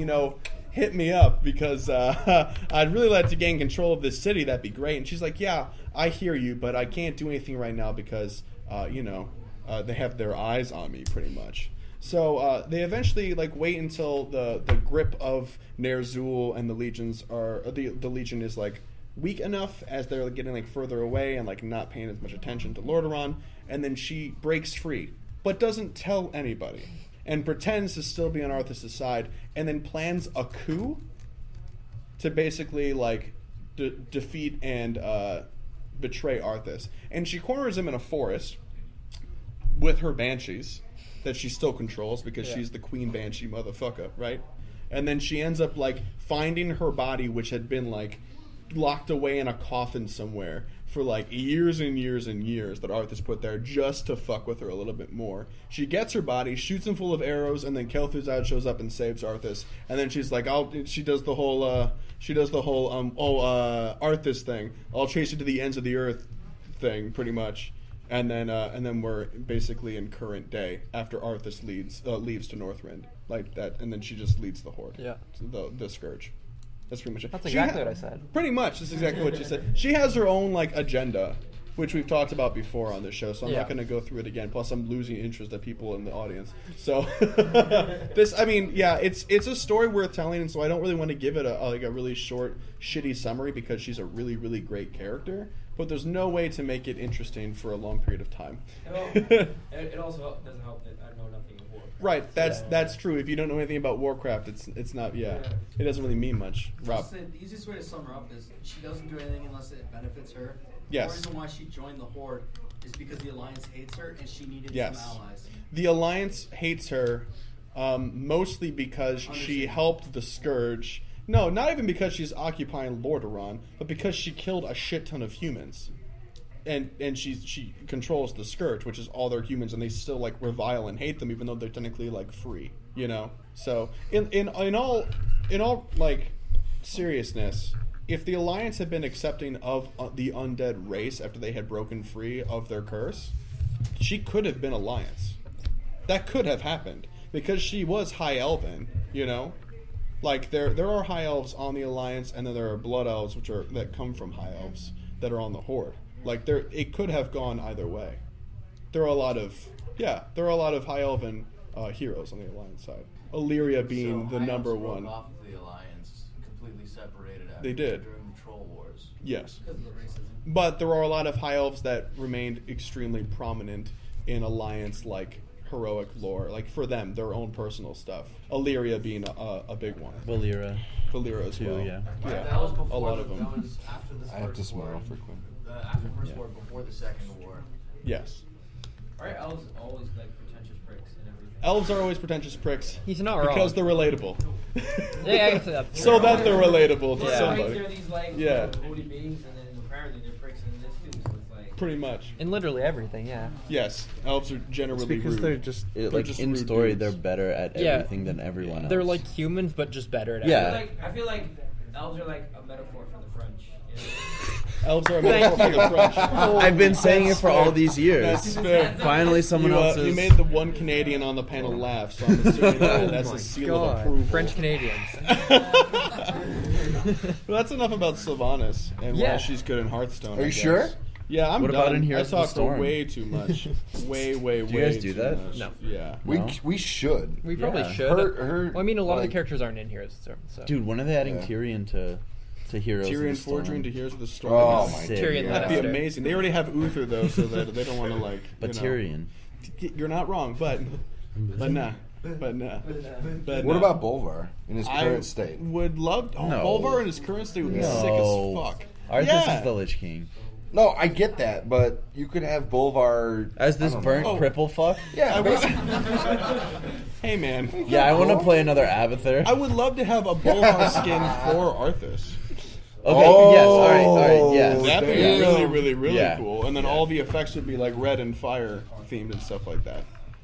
hit me up, because I'd really like to gain control of this city. That'd be great. And she's like, yeah, I hear you, but I can't do anything right now because they have their eyes on me pretty much. So they eventually wait until the grip of Ner'zhul and the legions are the Legion is weak enough as they're getting further away and not paying as much attention to Lordaeron, and then she breaks free, but doesn't tell anybody and pretends to still be on Arthas' side, and then plans a coup to basically defeat and betray Arthas. And she corners him in a forest with her banshees that she still controls because she's the queen banshee motherfucker, right? And then she ends up finding her body, which had been locked away in a coffin somewhere for years and years and years, that Arthas put there just to fuck with her a little bit more. She gets her body, shoots him full of arrows, and then Kel'Thuzad shows up and saves Arthas. And then she's like, she does the whole Arthas thing. I'll chase you to the ends of the earth thing, pretty much. And then we're basically in current day after Arthas leaves to Northrend like that, and then she just leads the Horde. Yeah, the Scourge. That's pretty much it. That's exactly what I said. Pretty much, that's exactly what she said. She has her own agenda, which we've talked about before on this show, so I'm not going to go through it again. Plus, I'm losing interest of people in the audience. So it's a story worth telling, and so I don't really want to give it a really short, shitty summary because she's a really, really great character. But there's no way to make it interesting for a long period of time. It also doesn't help that I know nothing of Warcraft. Right, that's true. If you don't know anything about Warcraft, it's not. It doesn't really mean much. Rob, the easiest way to sum her up is she doesn't do anything unless it benefits her. Yes. The reason why she joined the Horde is because the Alliance hates her and she needed some allies. The Alliance hates her mostly because she helped the Scourge. No, not even because she's occupying Lordaeron, but because she killed a shit ton of humans. And she controls the Scourge, which is all their humans, and they still revile and hate them, even though they're technically free, So in all seriousness, if the Alliance had been accepting of the undead race after they had broken free of their curse, she could have been Alliance. That could have happened because she was High Elven, There are High Elves on the Alliance, and then there are Blood Elves that come from High Elves that are on the Horde. It could have gone either way. There are a lot of High Elven heroes on the Alliance side. Illyria being the number one. Off of the Alliance, completely separated. They did during the Troll Wars. Yes, because of the racism. But there are a lot of High Elves that remained extremely prominent in Alliance heroic lore, for them, their own personal stuff. Illyria being a big one. Valyria as well. Yeah. That was before. A lot of them. That was after the I have to First smile War. for Quinn. After the First War, before the Second War. Yes. Aren't elves always pretentious pricks and everything? Elves are always pretentious pricks. He's not wrong. Because they're relatable. Yeah, I guess that's so true. that they're relatable to somebody. They're these holy beings, and then apparently they're pricks in this too. So it's pretty much. In literally everything, yeah. Yes, elves are generally it's because rude. they're just just in rude story dudes. they're better at everything than everyone else. They're like humans, but just better at Yeah. everything. I feel like elves are a metaphor for the French. Elves are a metaphor for the French. I've been saying it for all these years. That's fair. Finally, someone else You is. made the one Canadian on the panel laugh, so I'm assuming that's a seal of approval. French Canadians. Well, that's enough about Sylvanas and why Yeah. she's good in Hearthstone. Are I you guess. sure? Yeah, I'm What done. about in Heroes I of the talked Storm? way too much. Way, way, Do way you guys do too that? much. No. Yeah. We should. We probably Yeah. should. Her, Well, I mean, a lot of like- the characters aren't in here, so. Dude, when are they adding Yeah. Tyrion to Heroes of the Tyrion Storm? Forgery into Heroes of the Storm. Oh my Sick. Tyrion god. That'd be Lannister. amazing. They already have Uther though, so that they don't want to like. But you know. Tyrion. You're not wrong, but nah. But What about Bolvar in his current state? Would love. Oh, No. Bolvar in his current state would be sick No. as fuck. Arthas Yeah. is the Lich King. No, I get that, but you could have Bolvar As this I don't burnt know. cripple fuck? Yeah, I would- basically. Hey man. Yeah, I want to play another Abathur. I would love to have a Bolvar skin for Arthas. Okay, yes, alright, yes. That'd be Damn. really, really, really Yeah. cool. And then all the effects would be like red and fire themed and stuff like that.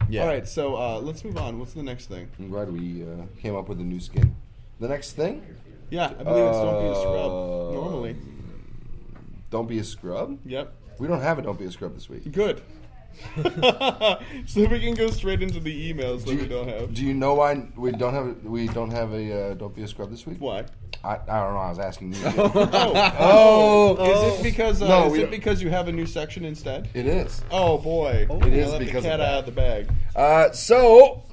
Yeah. All right, so let's move on. What's the next thing? I'm glad we came up with a new skin. The next thing? Yeah, I believe it's Don't Be a Scrub. Normally. Don't be a scrub? Yep. We don't have a Don't Be a Scrub this week. Good. So we can go straight into the emails that we don't have. Do you know why we don't have a Don't Be a Scrub this week? Why? I don't know. I was asking you. Is it because No, is it because you have a new section instead? It is. Oh boy. It is Let because the cat of that. out of the bag. So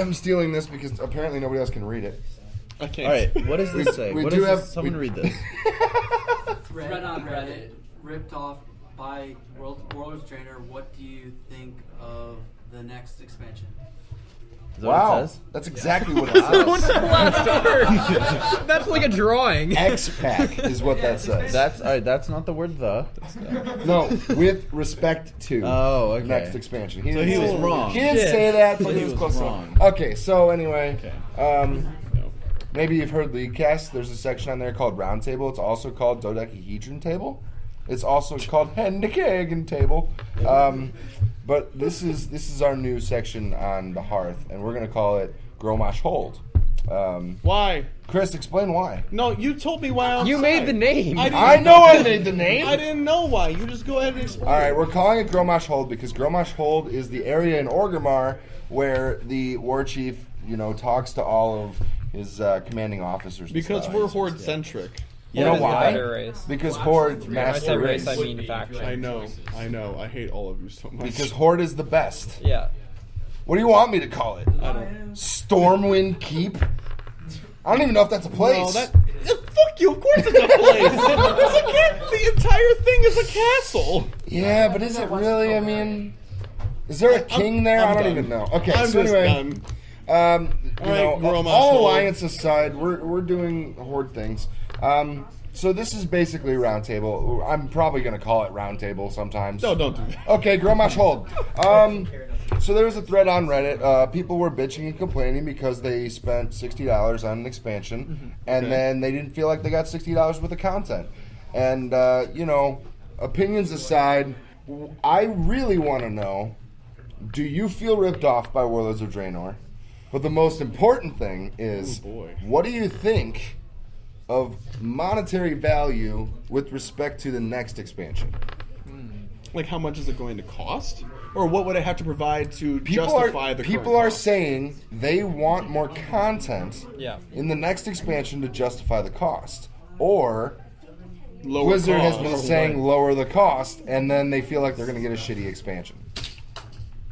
I'm stealing this because apparently nobody else can read it. I can't. Alright, what does this say? we What do does have- this? Someone read this. Thread on Reddit, ripped off by Warlord's Trainer. What do you think of the next expansion? Is that what it Wow, says? that's exactly what it says. What's the last word? That's like a drawing. X-Pack is what that says. That's alright, that's not the word the. No, with respect to Oh, okay. next expansion. So he was wrong. He didn't Shit. say that, but So he he was was close wrong. enough. Okay, so anyway, No. maybe you've heard Leaguecast. There's a section on there called Roundtable. It's also called Dodecahedron Table. It's also called Hendekagen Table. But this is our new section on the Hearth, and we're gonna call it Gromash Hold. Why? Chris, explain why. No, you told me why. You made the name. I know I made the name. I didn't know why. You just go ahead and explain. All right, we're calling it Gromash Hold because Gromash Hold is the area in Orgrimmar where the war chief, talks to all of his commanding officers. and Because stuff. we're horde centric. You know Horde is the why? better race. Because Horde When I master say race, race. I mean faction. I know. I hate all of you so much. Because Horde is the best. Yeah. What do you want me to call it? I don't. Stormwind Keep? I don't even know if that's a place. No, fuck you. Of course it's a place. The entire thing is a castle. Yeah, but is it really? I mean, is there a king there? I'm I don't done. even know. Okay, I'm so just anyway, done. all Gromash Hold. alliance aside, we're doing Horde things. So this is basically a round table. I'm probably going to call it round table sometimes. No, don't do that. Okay, Gromash Hold. So there was a thread on Reddit. People were bitching and complaining because they spent $60 on an expansion, and Okay. then they didn't feel like they got $60 worth of content. And, opinions aside, I really want to know, do you feel ripped off by Warlords of Draenor? But the most important thing is, what do you think of monetary value with respect to the next expansion? Like, how much is it going to cost? Or what would I have to provide to People justify the People current are cost? saying they want more content in the next expansion to justify the cost. Or Lower Blizzard has cost. been saying lower the cost, and then they feel like they're going to get a shitty expansion.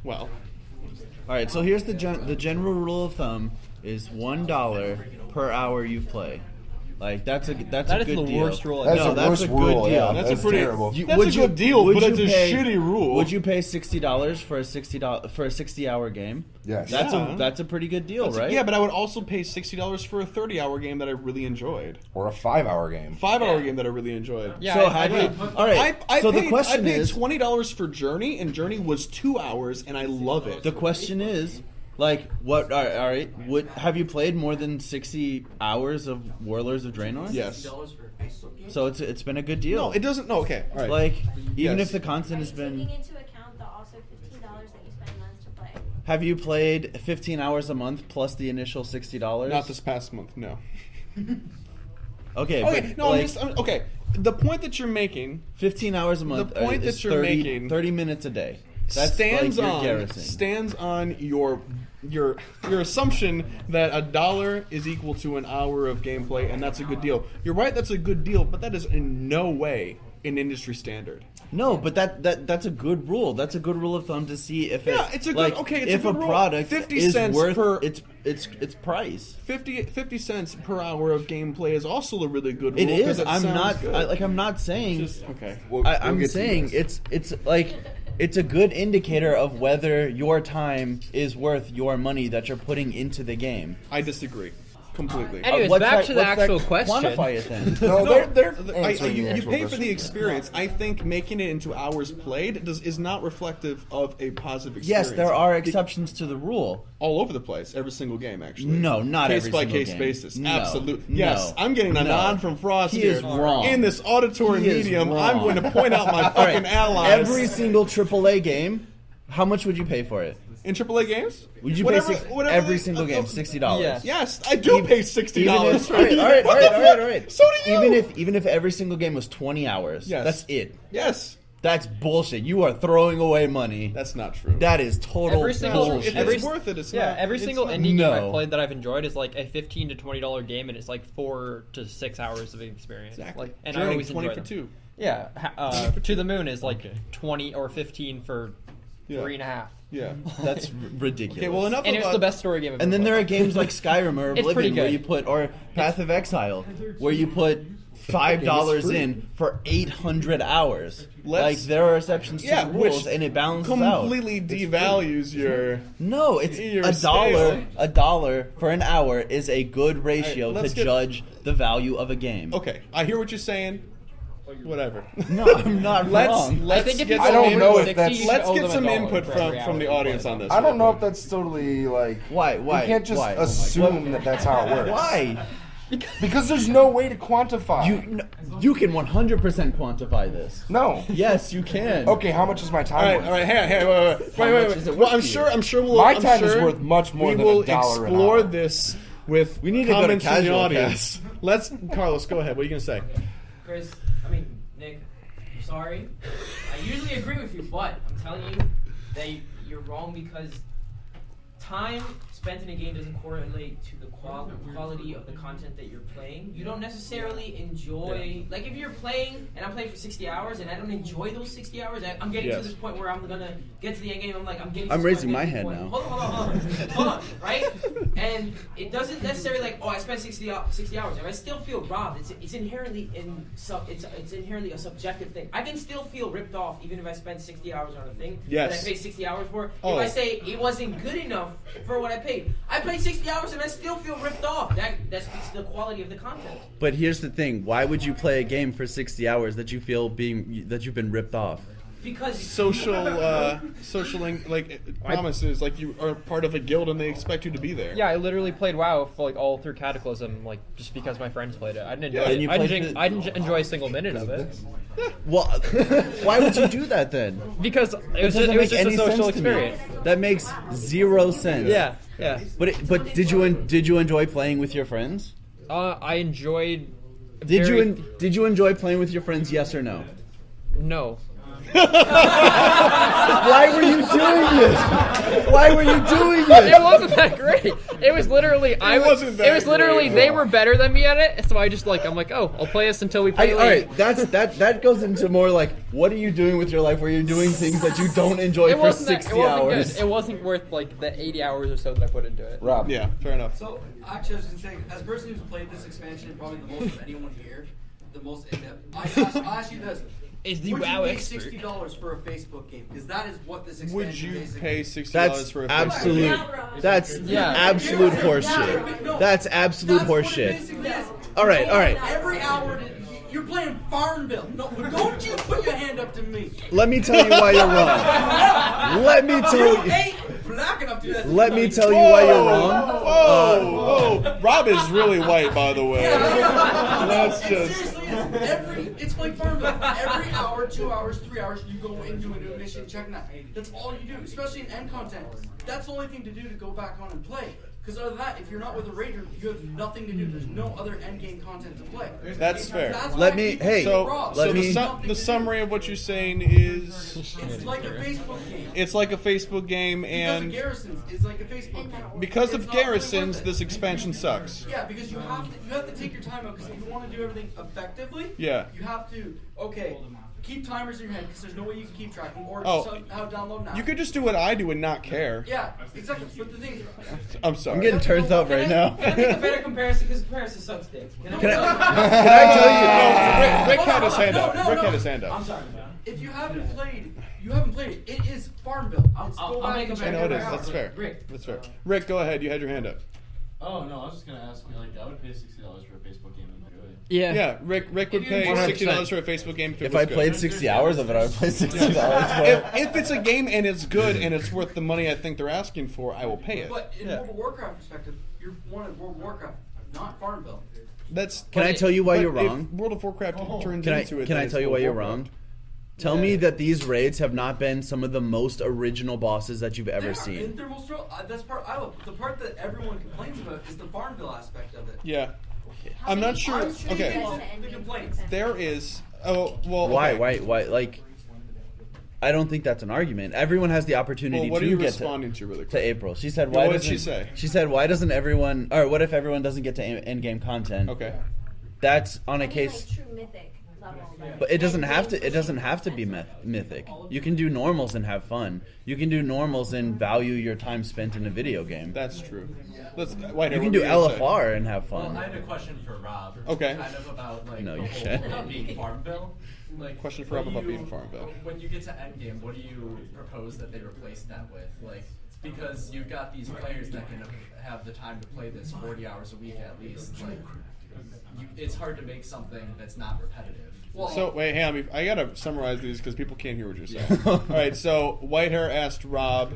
Well, All right, so here's the general rule of thumb is $1 per hour you play. Like that's a That good is the deal. worst rule. That's No, the that's worst a good rule. deal. Yeah, That's a that's pretty- terrible. That's a good deal, but it's a shitty rule. Would you pay $60 for a $60-hour game? Yes. That's a pretty good deal, right? Yeah, but I would also pay $60 for a 30-hour game that I really enjoyed. Or a 5-hour game. 5-hour game that I really enjoyed. Yeah, So I have you? agree. All right. I so paid, the question I paid is, $20 for Journey, and Journey was 2 hours, and I love it. the question is, like, what? All right. Have you played more than 60 hours of Warlords of Draenor? Yes. So it's been a good deal. No, it doesn't. No, okay. All right. Like, even Yes. if the content has been. Taking into account the also $15 that you spend a month to play. Have you played 15 hours a month plus the initial $60? Not this past month, no. Okay, Okay, but no, like, okay. the point that you're making, 15 hours a month. The point is that you're 30, making 30 minutes a day. That's stands like your on garrison. stands on your assumption that $1 is equal to an hour of gameplay, and that's a good deal. You're right, that's a good deal, but that is in no way an industry standard. No, but that's a good rule. That's a good rule of thumb to see if it's a good it's if a good a rule. product 50 is cents worth per its price. 50 cents per hour of gameplay is also a really good rule. It is. It I'm sounds not good. I'm not saying. Okay. I'm saying it's like it's a good indicator of whether your time is worth your money that you're putting into the game. I disagree. Completely. Anyways, back to the actual question. Quantify it then. You pay for the experience. I think making it into hours played is not reflective of a positive experience. Yes, there are exceptions to the rule. All over the place, every single game, actually. No, not case every by single case game. basis. No, Absolutely. no, Yes, I'm getting a no. nod from Frost He here. is wrong. In this auditory He is medium, wrong. I'm going to point out my All fucking right, allies. Every single AAA game, how much would you pay for it? In AAA games? Would you Whatever- pay whatever every they- single game $60? Yes. Yes, I do pay $60. All right. So do you. Even if every single game was 20 hours, Yes. that's it. Yes. That's bullshit. You are throwing away money. That's not true. That is total Every single, bullshit. If it's worth it, it's not. Every it's single not. indie game No. I've played that I've enjoyed is like a $15 to $20 game, and it's like 4 to 6 hours of experience. Exactly. Like, and Journey, I always 20 enjoy for them. 2. Yeah, To the Moon is like 20 or 15 for 3.5. Yeah. That's ridiculous. Okay, well, enough And about... it's the best story game I've And ever then there are played. games like Skyrim or It's pretty Oblivion where good. you put, or Path of Exile, where you put $5 free. in for 800 hours. Let's- Like there are exceptions to the rules, which and it balances out. completely devalues your... No, it's Your $1. scale. $1 for an hour is a good ratio let's to get- judge the value of a game. Okay, I hear what you're saying. Whatever. No, I'm not wrong. Let's I think if get you some I don't know if input- that's- Let's get some input from the audience on this. I don't real know quick. if that's totally like. Why? You can't just Why? assume that that's how it works. Why? Because there's no way to quantify. You can 100% quantify this. No. Yes, you can. Okay, how much is my time worth? All right, hey, wait. How much is it Well, worth to you? I'm sure we'll. My I'm time is sure worth much more than We will $1 an explore hour. this with We need to go to comments from the Casual audience. Let's, Carlos, go ahead. What are you gonna say? Chris, Nick, I'm sorry. I usually agree with you, but I'm telling you that you're wrong because time spent in a game doesn't correlate to the quality of the content that you're playing. You don't necessarily enjoy, like if you're playing and I'm playing for 60 hours and I don't enjoy those 60 hours, I'm getting to this point where I'm gonna get to the end game. I'm getting. I'm to raising this my point. hand now. Hold on, right? And it doesn't necessarily like, I spent 60 hours. If I still feel robbed, it's inherently it's inherently a subjective thing. I can still feel ripped off even if I spend 60 hours on a thing that I paid 60 hours for. If I say it wasn't good enough for what I paid, I played 60 hours and I still feel ripped off. That speaks to the quality of the content. But here's the thing: why would you play a game for 60 hours that you feel that you've been ripped off? Because social promises, like you are part of a guild and they expect you to be there. Yeah, I literally played WoW for like all through Cataclysm, like just because my friends played it. I didn't enjoy And you it. played I didn't enjoy a single minute of it. Well, why would you do that then? Because it was doesn't just make a any social sense to me. experience. That makes 0 sense. Yeah. But did you enjoy playing with your friends? I enjoyed. Did you enjoy playing with your friends? Yes or no? No. Why were you doing this? Why were you doing this? It wasn't that great. It was literally they were better than me at it, so I'm like, oh, I'll play this until we play. All right, that goes into more like, what are you doing with your life where you're doing things that you don't enjoy for 60 hours? Good. It wasn't worth like the 80 hours or so that I put into it. Rob. Yeah, fair enough. So, actually, I was going to say, as a person who's played this expansion, probably the most of anyone here, the most in-depth, I ask you this. Is the would WoW you pay expert. $60 for a Facebook game? Because that is what this expansion Would you basically pay is. $60 That's for a absolute. That's absolute horseshit. That's absolute horseshit. All right. Every hour, you're playing Farmville. No, don't you put your hand up to me. Let me tell you why you're wrong. Let me tell you. Black enough to do that. Let me tell you why you're wrong. Whoa! Rob is really white, by the way. That's just. Seriously, it's like Farmville. Every hour, 2 hours, 3 hours, you go into a new mission, check that. That's all you do, especially in end content. That's the only thing to do to go back on and play. Because other than that, if you're not with a raider, you have nothing to do. There's no other end game content to play. That's fair. Let me- hey, So let me- the summary of what you're saying is It's like a Facebook game. it's like a Facebook game, Because and of garrisons, it's like a Facebook game. because It's of not really garrisons, worth it. this expansion sucks. Yeah, because you have to take your time out. Because if you want to do everything effectively, Yeah. you have to keep timers in your head because there's no way you can keep track or Oh, somehow download an app. You could just do what I do and not care. Yeah, exactly. But the thing, I'm sorry. I'm getting turned up right now. Can I make a better comparison? Because comparison sucks dick. Can I tell you? Rick had his hand up. No, Rick no. had his hand up. I'm sorry. if you haven't played it. It is Farmville. I'll make a I better know it is. comparison. That's fair. Rick. That's fair. Rick, go ahead. You had your hand up. Oh no, I was just gonna ask. Like, I would pay $60 for a Facebook game and enjoy it. Yeah. Yeah, Rick would pay 100%. $60 for a Facebook game If was I good. played 60 hours of it, I would play $60 for it. If it's a game and it's good and it's worth the money I think they're asking for, I will pay it. But in World of Warcraft perspective, you're wanting World of Warcraft, not Farmville. Can I tell you why but you're if wrong? World of Warcraft turns Can I into it. can then I it's tell you World why of you're Warcraft. wrong? Tell me that these raids have not been some of the most original bosses that you've ever And seen. they're most that's part I love. The part that everyone complains about is the Farmville aspect of it. Yeah. I'm not sure. I'm speaking Okay. on the complaints. There is. Oh well. Why? okay. Why? Like, I don't think that's an argument. Everyone has the opportunity Well, what to are you get responding to really quick? to April. She said, Yeah, "Why what did doesn't she say? She said, "Why doesn't everyone? Or what if everyone doesn't get to end game content?" Okay. That's on a I mean, case. like true mythic level. Like But it doesn't end have to. game It doesn't have to be mythic. You can do normals and have fun. You can do normals and value your time spent in a video game. That's true. Let's. Whitehair, You what can do were gonna say? LFR and have Well, fun. I had a question for Rob. Okay. Kind of about like No, the you whole can't. it being Farmville. Like, Question for what Rob do about you- being Farmville. When you get to endgame, what do you propose that they replace that with? Like, because you've got these players that can have the time to play this 40 hours a week at least. Like, it's hard to make something that's not repetitive. Well, So wait, hang on. I gotta summarize these because people can't hear what you're saying. All right. So Whitehair asked Rob,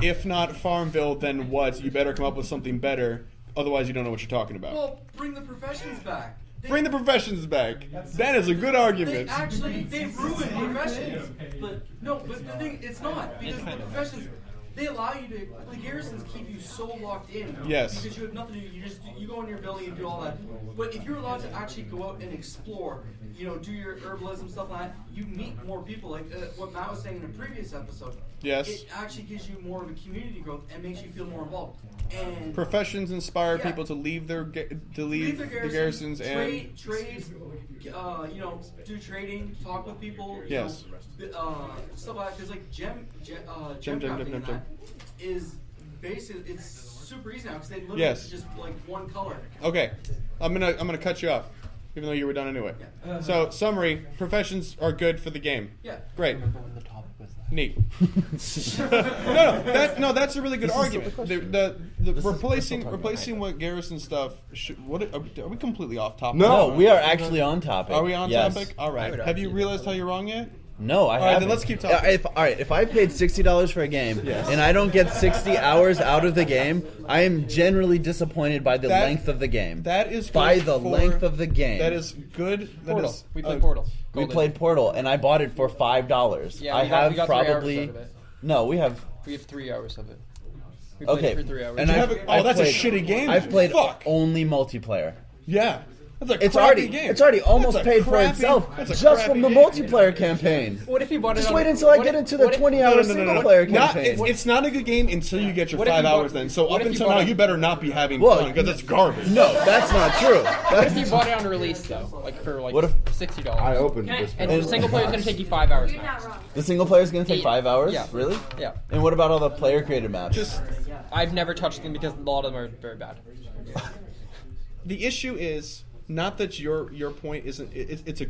"If not Farmville, then what? You better come up with something better. Otherwise, you don't know what you're talking about." well, bring the professions back. Bring the professions back. That is a good argument. They ruined professions. But the thing, it's not because the professions. They allow you to. The garrisons keep you so locked in. Yes. Because you have nothing to do. You go in your building and do all that. But if you're allowed to actually go out and explore, do your herbalism stuff like that, you meet more people. Like what Matt was saying in a previous episode. Yes. It actually gives you more of a community growth and makes you feel more involved. And Professions inspire Yeah. people to leave the garrisons and trade, do trading, talk with people. Yes. Stuff like that. Because like gem Gem. crafting and that is basically it's super easy now because they literally Yes. just like one color. Okay, I'm gonna cut you off, even though you were done anyway. So summary: professions are good for the game. Yeah. Great. Neat. No, that's a really good argument. The replacing what garrison stuff. Are we completely off topic? No, we are actually on topic. Are we on Yes. topic? All right. Have you realized how you're wrong yet? No, I All right, haven't. then let's keep talking. If I paid $60 for a game and I don't get 60 hours out of the game, I am generally disappointed by the length of the game. That is good by the for- length of the game. That is good. Portal. We played Portal. We played Portal, and I bought it for $5. Yeah, I we got have 3 hours probably. out of it. No, we have. We have 3 hours of it. We played Okay, it for 3 hours. and Oh, that's a shitty game. I've played Fuck. only multiplayer. Yeah. That's a It's crappy already game. it's already almost That's a paid for crappy- itself that's a just crappy from the game. multiplayer campaign. What if you bought it? Just on wait a- until I what get if- into the what if- 20-hour single player campaign. It's not a good game until you get your What if 5 you bought- hours then. So what up if you until bought now, it- you better not be having Well, fun because it's garbage. No, that's not true. What if you bought it on release though, like for like What if- $60? I opened this. And the single player is going to take you 5 hours. You're not wrong. The single player is going to take 5 hours? Yeah. Really? Yeah. And what about all the player created maps? I've never touched them because a lot of them are very bad. The issue is not that your point isn't. It's a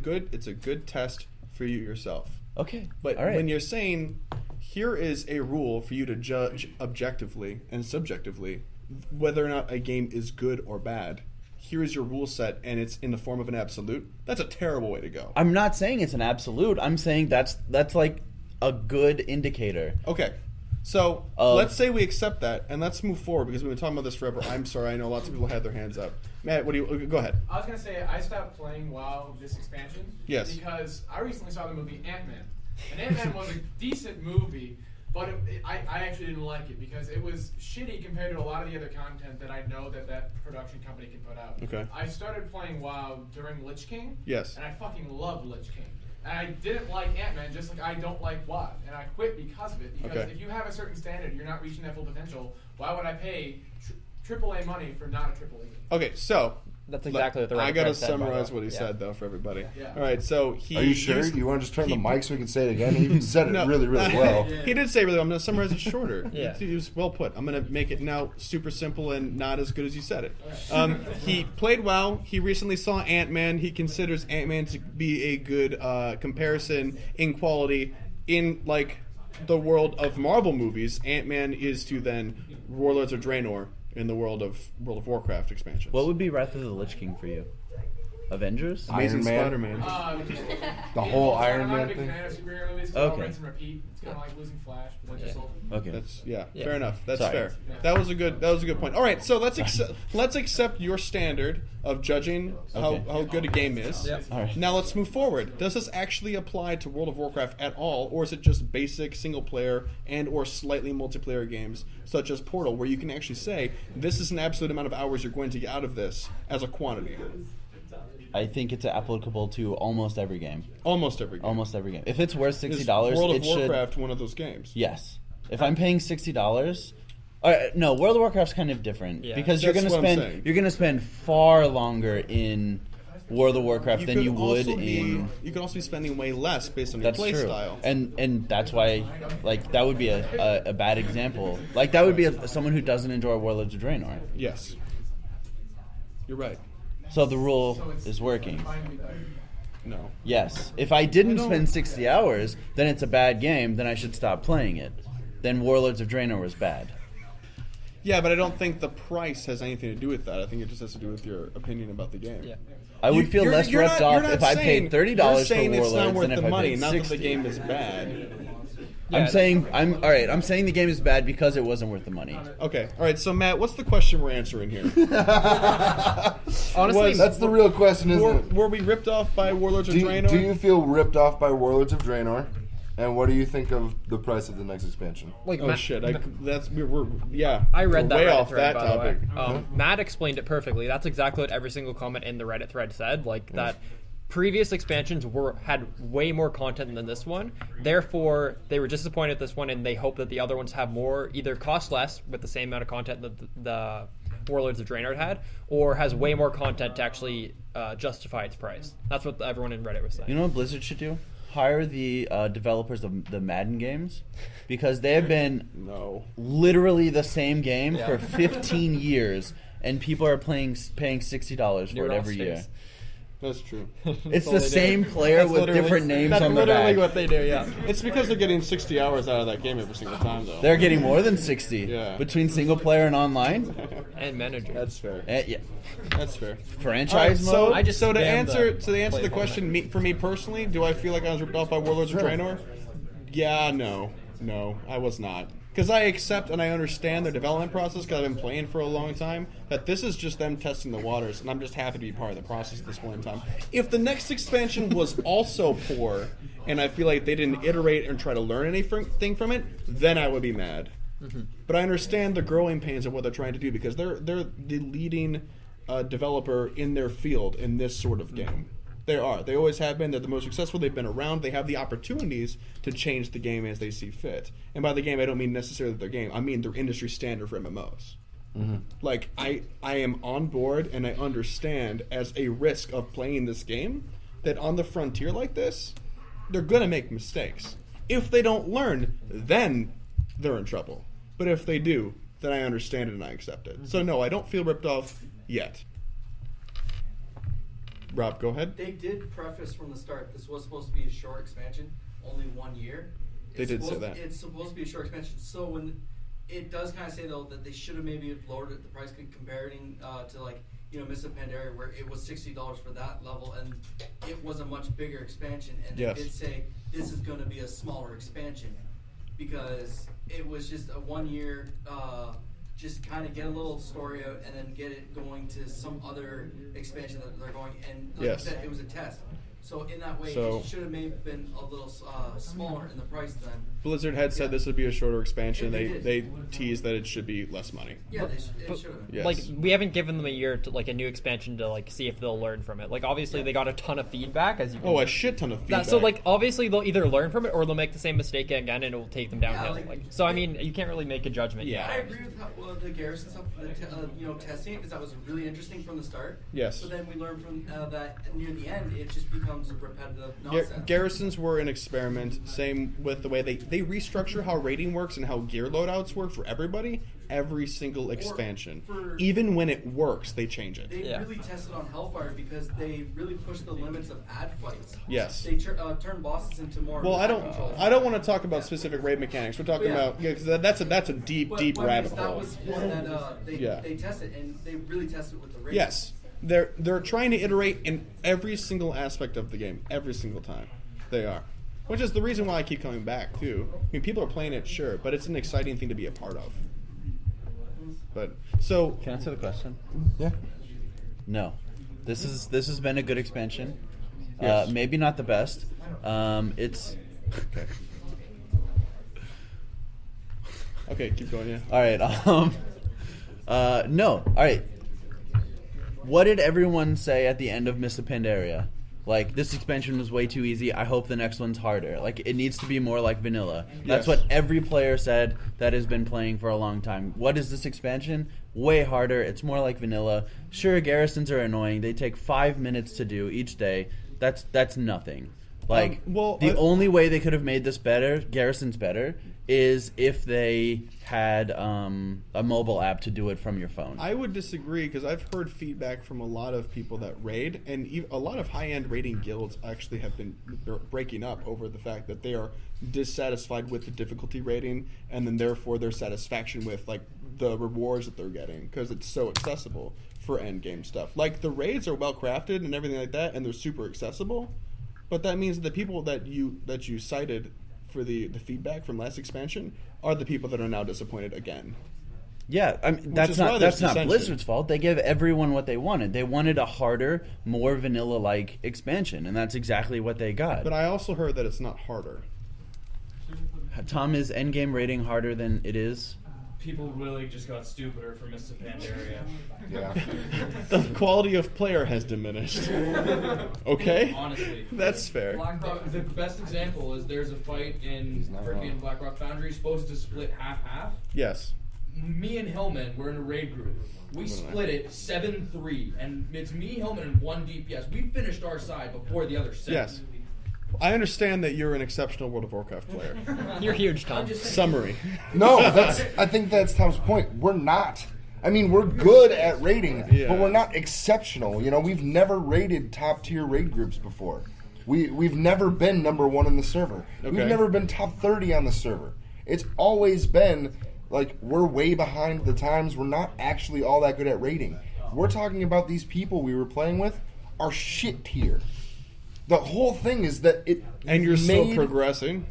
good test for you yourself. Okay. But all right. when you're saying here is a rule for you to judge objectively and subjectively whether or not a game is good or bad, here is your rule set and it's in the form of an absolute, that's a terrible way to go. I'm not saying it's an absolute. I'm saying that's like a good indicator. Okay. So let's say we accept that and let's move forward because we've been talking about this forever. I'm sorry, I know lots of people had their hands up. Matt, what do you go ahead? I was gonna say I stopped playing WoW this expansion. Yes. Because I recently saw the movie Ant-Man, and Ant-Man was a decent movie, But I actually didn't like it because it was shitty compared to a lot of the other content that I know that production company can put out. Okay. I started playing WoW during Lich King. Yes. And I fucking love Lich King. And I didn't like Ant-Man just like I don't like WoD. And I quit because of it. Because Okay. if you have a certain standard, you're not reaching that full potential, why would I pay AAA money for not a AAA game? Okay, so That's exactly what the I Reddit gotta thread said, by the summarize way. what he Yeah. said though for everybody. Yeah. All right, so he. Are you sure? used- Do you want to just turn he- the mic so we can say it again? He said it No. really, really well. He did say really well. I'm going to summarize it shorter. Yeah. It was well put. I'm going to make it now super simple and not as good as you said it. He played WoW. He recently saw Ant-Man. He considers Ant-Man to be a good comparison in quality in, like, the world of Marvel movies. Ant-Man is to then Warlords of Draenor in the world of Warcraft expansions. What would be Wrath of the Lich King for you? Avengers? Amazing Iron Man? Spider-Man. The whole Iron I'm not a Man big thing? fan of superhero movies. Okay. Okay. Rinse and repeat. It's kind of like losing Flash, but that's just old. Okay. That's yeah, Yeah. fair enough. That's Sorry. fair. That was a good point. All right, so let's accept your standard of judging how good a game is. Yep. All right. Now let's move forward. Does this actually apply to World of Warcraft at all, or is it just basic single player and or slightly multiplayer games such as Portal, where you can actually say this is an absolute amount of hours you're going to get out of this as a quantity? I think it's applicable to almost every game. Almost every game. Almost every game. If it's worth Is $60, World of it should. Warcraft one of those games? Yes. If I'm paying $60, no, World of Warcraft's kind of different Yeah. because you're That's gonna what I'm spend saying. far longer in World of Warcraft than could you would also in. You could also be spending way less based on your That's play true, style. and that's why, like, that would be a bad example. Like, that would be someone who doesn't enjoy Warlords of Draenor. Yes. You're right. So the rule is working. No. Yes. If I didn't spend 60 hours, then it's a bad game. Then I should stop playing it. Then Warlords of Draenor was bad. Yeah, but I don't think the price has anything to do with that. I think it just has to do with your opinion about the game. Yeah. I would feel less ripped off if I paid $30 for saying it's not Warlords worth than if the I money, paid not that the $60. game is bad. I'm saying the game is bad because it wasn't worth the money. Okay, all right. So Matt, what's the question we're answering here? Honestly, That's the real question, isn't it? Were we ripped off by Warlords of Draenor? Do you feel ripped off by Warlords of Draenor? And what do you think of the price of the next expansion? like Oh Matt, shit! We're yeah. I read we're that way Reddit off thread, that by topic. the way. Matt explained it perfectly. That's exactly what every single comment in the Reddit thread said. Like that, previous expansions had way more content than this one. Therefore, they were disappointed with this one, and they hope that the other ones have more, either cost less with the same amount of content that the Warlords of Draenor had, or has way more content to actually justify its price. That's what everyone in Reddit was saying. You know what Blizzard should do? Hire the developers of the Madden games, because they have been literally the same game for 15 years, and people are paying $60 for it every year. That's true. It's the same player with different names on the back. That's literally what they do, yeah. It's because they're getting 60 hours out of that game every single time, though. They're getting more than 60 Yeah. between single player and online. And manager. That's fair. Yeah. That's fair. Franchise All mode. right, so to spammed answer the the question, for me personally, do I feel like I was ripped off by Warlords of Draenor? Yeah, no, I was not. Because I accept and I understand their development process, because I've been playing for a long time, that this is just them testing the waters, and I'm just happy to be part of the process at this point in time. If the next expansion was also poor, and I feel like they didn't iterate and try to learn anything from it, then I would be mad. But I understand the growing pains of what they're trying to do, because they're the leading developer in their field in this sort of game. They are. They always have been. They're the most successful. They've been around. They have the opportunities to change the game as they see fit. And by the game, I don't mean necessarily their game. I mean their industry standard for MMOs. Like, I am on board, and I understand as a risk of playing this game that on the frontier like this, they're going to make mistakes. If they don't learn, then they're in trouble. But if they do, then I understand it and I accept it. So no, I don't feel ripped off yet. Rob, go ahead. They did preface from the start this was supposed to be a short expansion, only 1 year. They did say that. It's supposed to be a short expansion. So when it does kind of say though that they should have maybe lowered the price comparing to like Mists of Pandaria, where it was $60 for that level and it was a much bigger expansion, and they did say this is going to be a smaller expansion because it was just a 1 year. Just kind of get a little story out and then get it going to some other expansion that they're going. And like you said, it was a test. So in that way, So- it should have maybe been a little smaller in the price then. Blizzard had said this would be a shorter expansion. They They did. teased that it should be less money. Yeah, it should have. Yes. Like, we haven't given them a year to like a new expansion to like see if they'll learn from it. Like, obviously they got a ton of feedback, as you can Oh, a shit ton of feedback. So like, obviously they'll either learn from it or they'll make the same mistake again and it will take them downhill. like- Like, so I mean, you can't really make a judgment. Yeah. I agree with the Garrison stuff, testing it, because that was really interesting from the start. Yes. But then we learned from that near the end, it just becomes repetitive Gar- nonsense. Garrisons were an experiment. Same with the way they restructure how rating works and how gear loadouts work for everybody. Every single expansion, even when it works, they change it. They really tested on Hellfire because they really pushed the limits of ad fights. Yes. They turned bosses into more. Well, I controls. don't want to talk about specific raid mechanics. We're talking Yeah. about because that's a deep rabbit that hole. was one that they tested, and they really tested with the raids. Yes, they're trying to iterate in every single aspect of the game, every single time. They are, which is the reason why I keep coming back too. I mean, people are playing it, sure, but it's an exciting thing to be a part of. But so, Can I answer the question? Yeah. No. This has been a good expansion. Yes. Maybe not the best. It's okay. Okay, keep going. Yeah. all right. No. All right. What did everyone say at the end of Mists of Pandaria? Like, this expansion was way too easy. I hope the next one's harder. Like, it needs to be more like vanilla. That's Yes. what every player said that has been playing for a long time. What is this expansion? Way harder. It's more like vanilla. Sure, garrisons are annoying. They take 5 minutes to do each day. That's nothing. Like, the only way they could have made this better, garrisons better, is if they had a mobile app to do it from your phone. I would disagree because I've heard feedback from a lot of people that raid, and a lot of high-end raiding guilds actually have been breaking up over the fact that they are dissatisfied with the difficulty rating, and then therefore their satisfaction with like the rewards that they're getting because it's so accessible for end game stuff. Like the raids are well crafted and everything like that, and they're super accessible. But that means that the people that you cited for the feedback from last expansion are the people that are now disappointed again. Yeah, I mean, Which that's is why not there's dissension. Blizzard's fault. They gave everyone what they wanted. They wanted a harder, more vanilla-like expansion, and that's exactly what they got. But I also heard that it's not harder. Tom, is endgame rating harder than it is? People really just got stupider for Mists of Pandaria. Yeah. The quality of player has diminished. Okay? Honestly. That's fair. The best example is there's a fight in freaking Blackrock Foundry supposed to split half-half. Yes. Me and Hillman were in a raid group. We split it 7-3, and it's me, Hillman, and 1 DPS. We finished our side before the other 7. Yes. I understand that you're an exceptional World of Warcraft player. You're huge, Tom. Summary. No, I think that's Tom's point. We're not. I mean, we're good at raiding, but we're not exceptional. You know, we've never raided top tier raid groups before. We've never been number 1 in the server. Okay. We've never been top 30 on the server. It's always been like we're way behind the times. We're not actually all that good at raiding. We're talking about these people we were playing with are shit tier. The whole thing is that it. And you're still made- progressing.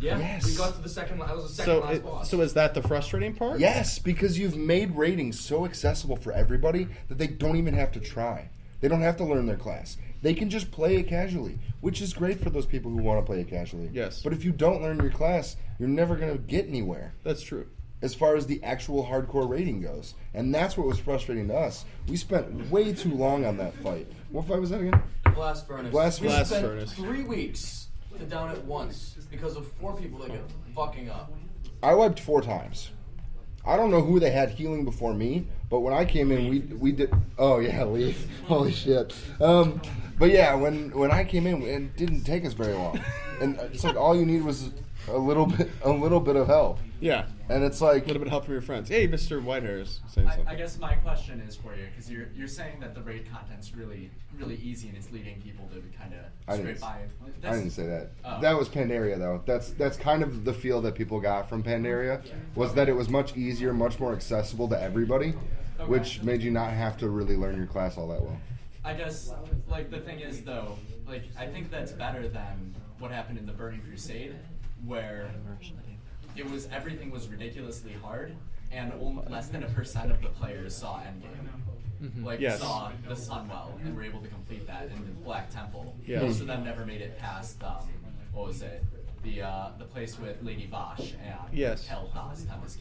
Yeah, Yes. we got to the second. That was the second last boss. So is that the frustrating part? Yes, because you've made raiding so accessible for everybody that they don't even have to try. They don't have to learn their class. They can just play it casually, which is great for those people who want to play it casually. Yes. But if you don't learn your class, you're never going to get anywhere. That's true. As far as the actual hardcore raiding goes. And that's what was frustrating to us. We spent way too long on that fight. What fight was that again? Blast Furnace. Blast We Furnace. spent Furnace. 3 weeks to down it once because of 4 people that get fucking up. I wiped 4 times. I don't know who they had healing before me, but when I came in, we did. Oh yeah, Leaf. Holy shit. But yeah, when I came in, it didn't take us very long, and it's like all you need was a little bit of help. Yeah. And it's like a little bit of help from your friends. Hey, Mr. Whitehair's saying something. I guess my question is for you, because you're saying that the raid content's really easy and it's leading people to kind of scrape by. I didn't say that. Oh. That was Pandaria, though. That's kind of the feel that people got from Pandaria, was that it was much easier, much more accessible to everybody, which made you not have to really learn your class all that well. I guess, like, the thing is, though, like, I think that's better than what happened in the Burning Crusade, where everything was ridiculously hard, and only less than 1% of the players saw endgame. like Yes. saw the Sunwell and were able to complete that in the Black Temple. Yes. Most of them never made it past what was it? The place with Lady Vosh and Yes. Hel'Thas, Tempest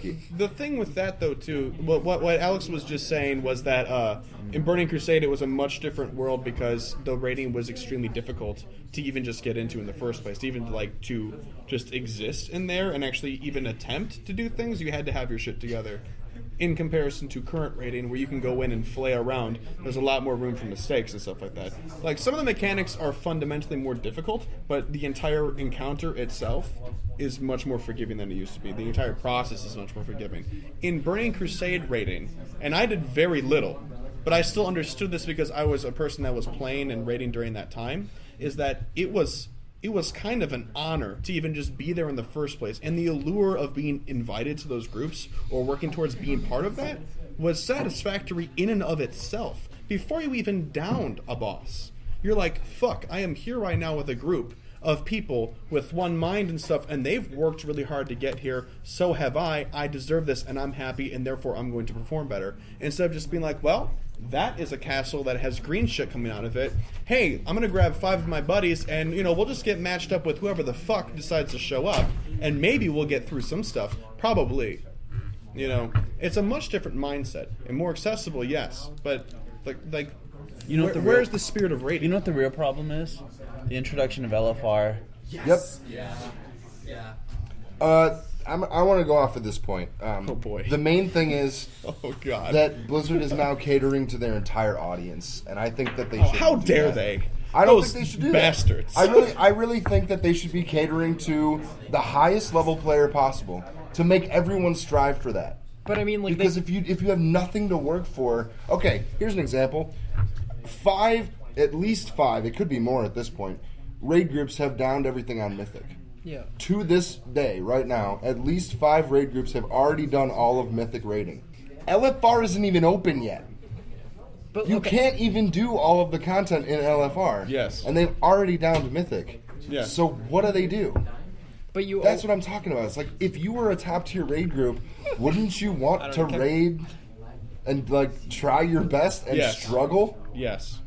Key. The thing with that though too, what Alex was just saying was that in Burning Crusade it was a much different world because the raiding was extremely difficult to even just get into in the first place. Even like to just exist in there and actually even attempt to do things, you had to have your shit together. In comparison to current raiding, where you can go in and flay around, there's a lot more room for mistakes and stuff like that. Like, some of the mechanics are fundamentally more difficult, but the entire encounter itself is much more forgiving than it used to be. The entire process is much more forgiving. In Burning Crusade raiding, and I did very little, but I still understood this because I was a person that was playing and raiding during that time, is that it was kind of an honor to even just be there in the first place. And the allure of being invited to those groups or working towards being part of that was satisfactory in and of itself. Before you even downed a boss, you're like, fuck, I am here right now with a group of people with one mind and stuff, and they've worked really hard to get here, so have I deserve this, and I'm happy, and therefore I'm going to perform better. Instead of just being like, well, that is a castle that has green shit coming out of it. Hey, I'm gonna grab 5 of my buddies, and we'll just get matched up with whoever the fuck decides to show up, and maybe we'll get through some stuff. Probably. It's a much different mindset and more accessible, yes, but like where's the spirit of raiding? You know what the real problem is? The introduction of LFR. Yes. Yeah. I want to go off at this point. Oh boy. The main thing is God. that Blizzard is now catering to their entire audience, and I think that they should. How do dare that. they? I don't Those think they should do bastards. that. I really think that they should be catering to the highest level player possible to make everyone strive for that. But I mean, like, because if you have nothing to work for, okay, here's an example. At least five, it could be more at this point, raid groups have downed everything on Mythic. Yeah. To this day, right now, at least 5 raid groups have already done all of Mythic raiding. LFR isn't even open yet. But you can't even do all of the content in LFR. Yes. And they've already downed Mythic. Yeah. So what do they do? But That's what I'm talking about. It's like, if you were a top tier raid group, wouldn't you want to raid and try your best and Yes. struggle? Yes.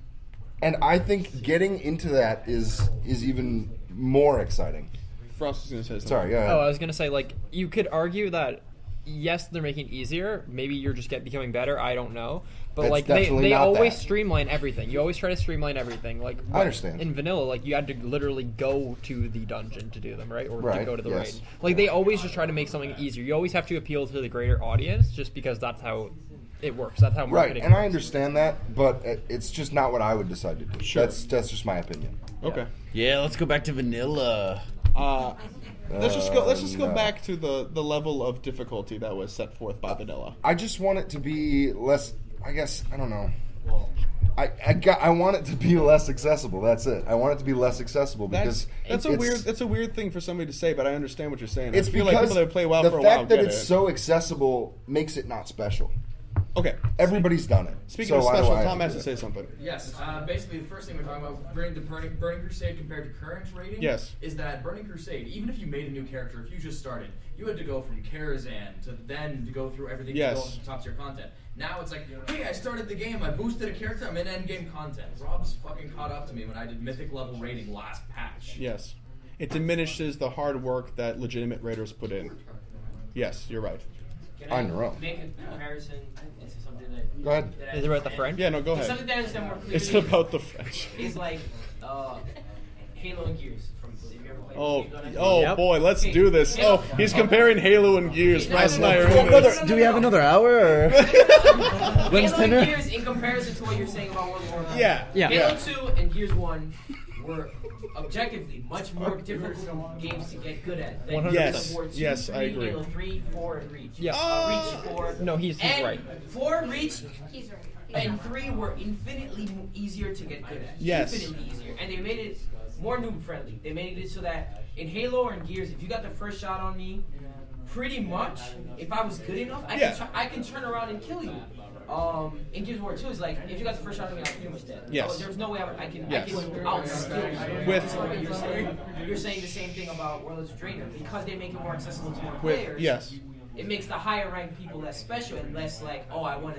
And I think getting into that is even more exciting. Frost was going to say something. Sorry, go ahead. Oh, I was gonna say, you could argue that yes, they're making it easier. Maybe you're just becoming better. I don't know. But That's they definitely not always that. streamline everything. You always try to streamline everything. I understand. In vanilla, you had to literally go to the dungeon to do them, right? Or to Right, go to the yes. raid. They always just try to make something easier. You always have to appeal to the greater audience, just because that's how it works. That's how Right, marketing and I works. understand that, but it's just not what I would decide to do. Sure. That's just my opinion. Okay. Yeah, let's go back to vanilla. Let's just go no. back to the level of difficulty that was set forth by vanilla. I just want it to be less. I guess I don't know. I want it to be less accessible. That's it. I want it to be less accessible because That's a weird thing for somebody to say, but I understand what you're saying. It's I feel because like people that play WoW the for a fact while that get it's it. so accessible makes it not special. Okay. Everybody's done it. Speaking so of why do special, I Tom have has to to do it? say something. Yes, basically the first thing we're talking about, Burning Crusade compared to current rating, Yes. is that Burning Crusade, even if you made a new character, if you just started, you had to go from Karazhan to go through everything to Yes. go into top tier content. Now it's like, hey, I started the game, I boosted a character, I'm in endgame content. Rob's fucking caught up to me when I did mythic level rating last patch. Yes. It diminishes the hard work that legitimate raiders put in. Yes, you're right. Can On your own. Make a comparison into something that. Go ahead. that I Is it about the understand? French? Yeah, no, go ahead. Something that I understand more clearly. It's about the French. Is like Halo and Gears. Have you ever played Oh, Halo? oh Yep. boy, let's Okay. do this. Oh, he's comparing Halo and Gears. Frost and I are in this. Do we have another hour? Or? When's Halo and dinner? Gears, in comparison to what you're saying about World of Warcraft. Yeah. Yeah. Halo 2 and Gears 1 were objectively much more difficult games to get good at than 100%. Yes, War 2, yes, 3, I agree. Halo 3, 4, and Reach. Yeah. Reach 4. No, he's and right. 4, Reach, He's right. and 3 were infinitely easier to get good at. Yes. Infinitely easier. And they made it more noob friendly. They made it so that in Halo or in Gears, if you got the first shot on me, pretty much, if I was good enough, I can turn around and kill you. In Gears of War 2, it's like, if you got the first shot on me, I'm pretty much dead. Yes. There's no way I can Yes. outskill you. With- So what you're saying the same thing about World of Draenor. Because they make it more accessible to more With- players, yes. it makes the higher ranked people less special and less like, oh, I want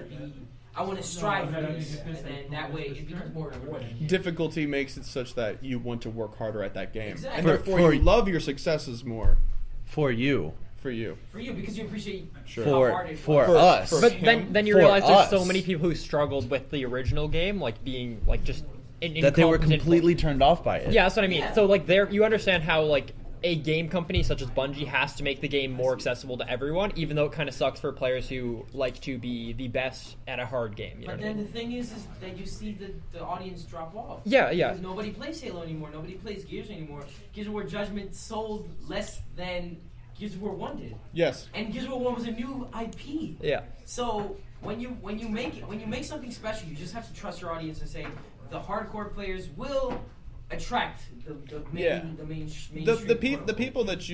I want to strive for this, and then that way it becomes more rewarding. Difficulty makes it such that you want to work harder at that game, Exactly. and therefore you love your successes more. For you. For you. For you, because you appreciate Sure. how For- hard it for was. us. For But him. then you For realize there's so us. many people who struggled with the original game, like being like just That they were incompetent- completely turned off by it. Yeah, that's what I mean. Yeah. So like there, you understand how like a game company such as Bungie has to make the game more accessible to everyone, even though it kind of sucks for players who like to be the best at a hard game. You know But what I then mean? the thing is that you see the audience drop off. Yeah, yeah. Because nobody plays Halo anymore. Nobody plays Gears anymore. Gears of War Judgment sold less than Gears of War 1 did. Yes. And Gears of War 1 was a new IP. Yeah. So when you make something special, you just have to trust your audience and say the hardcore players will attract the people that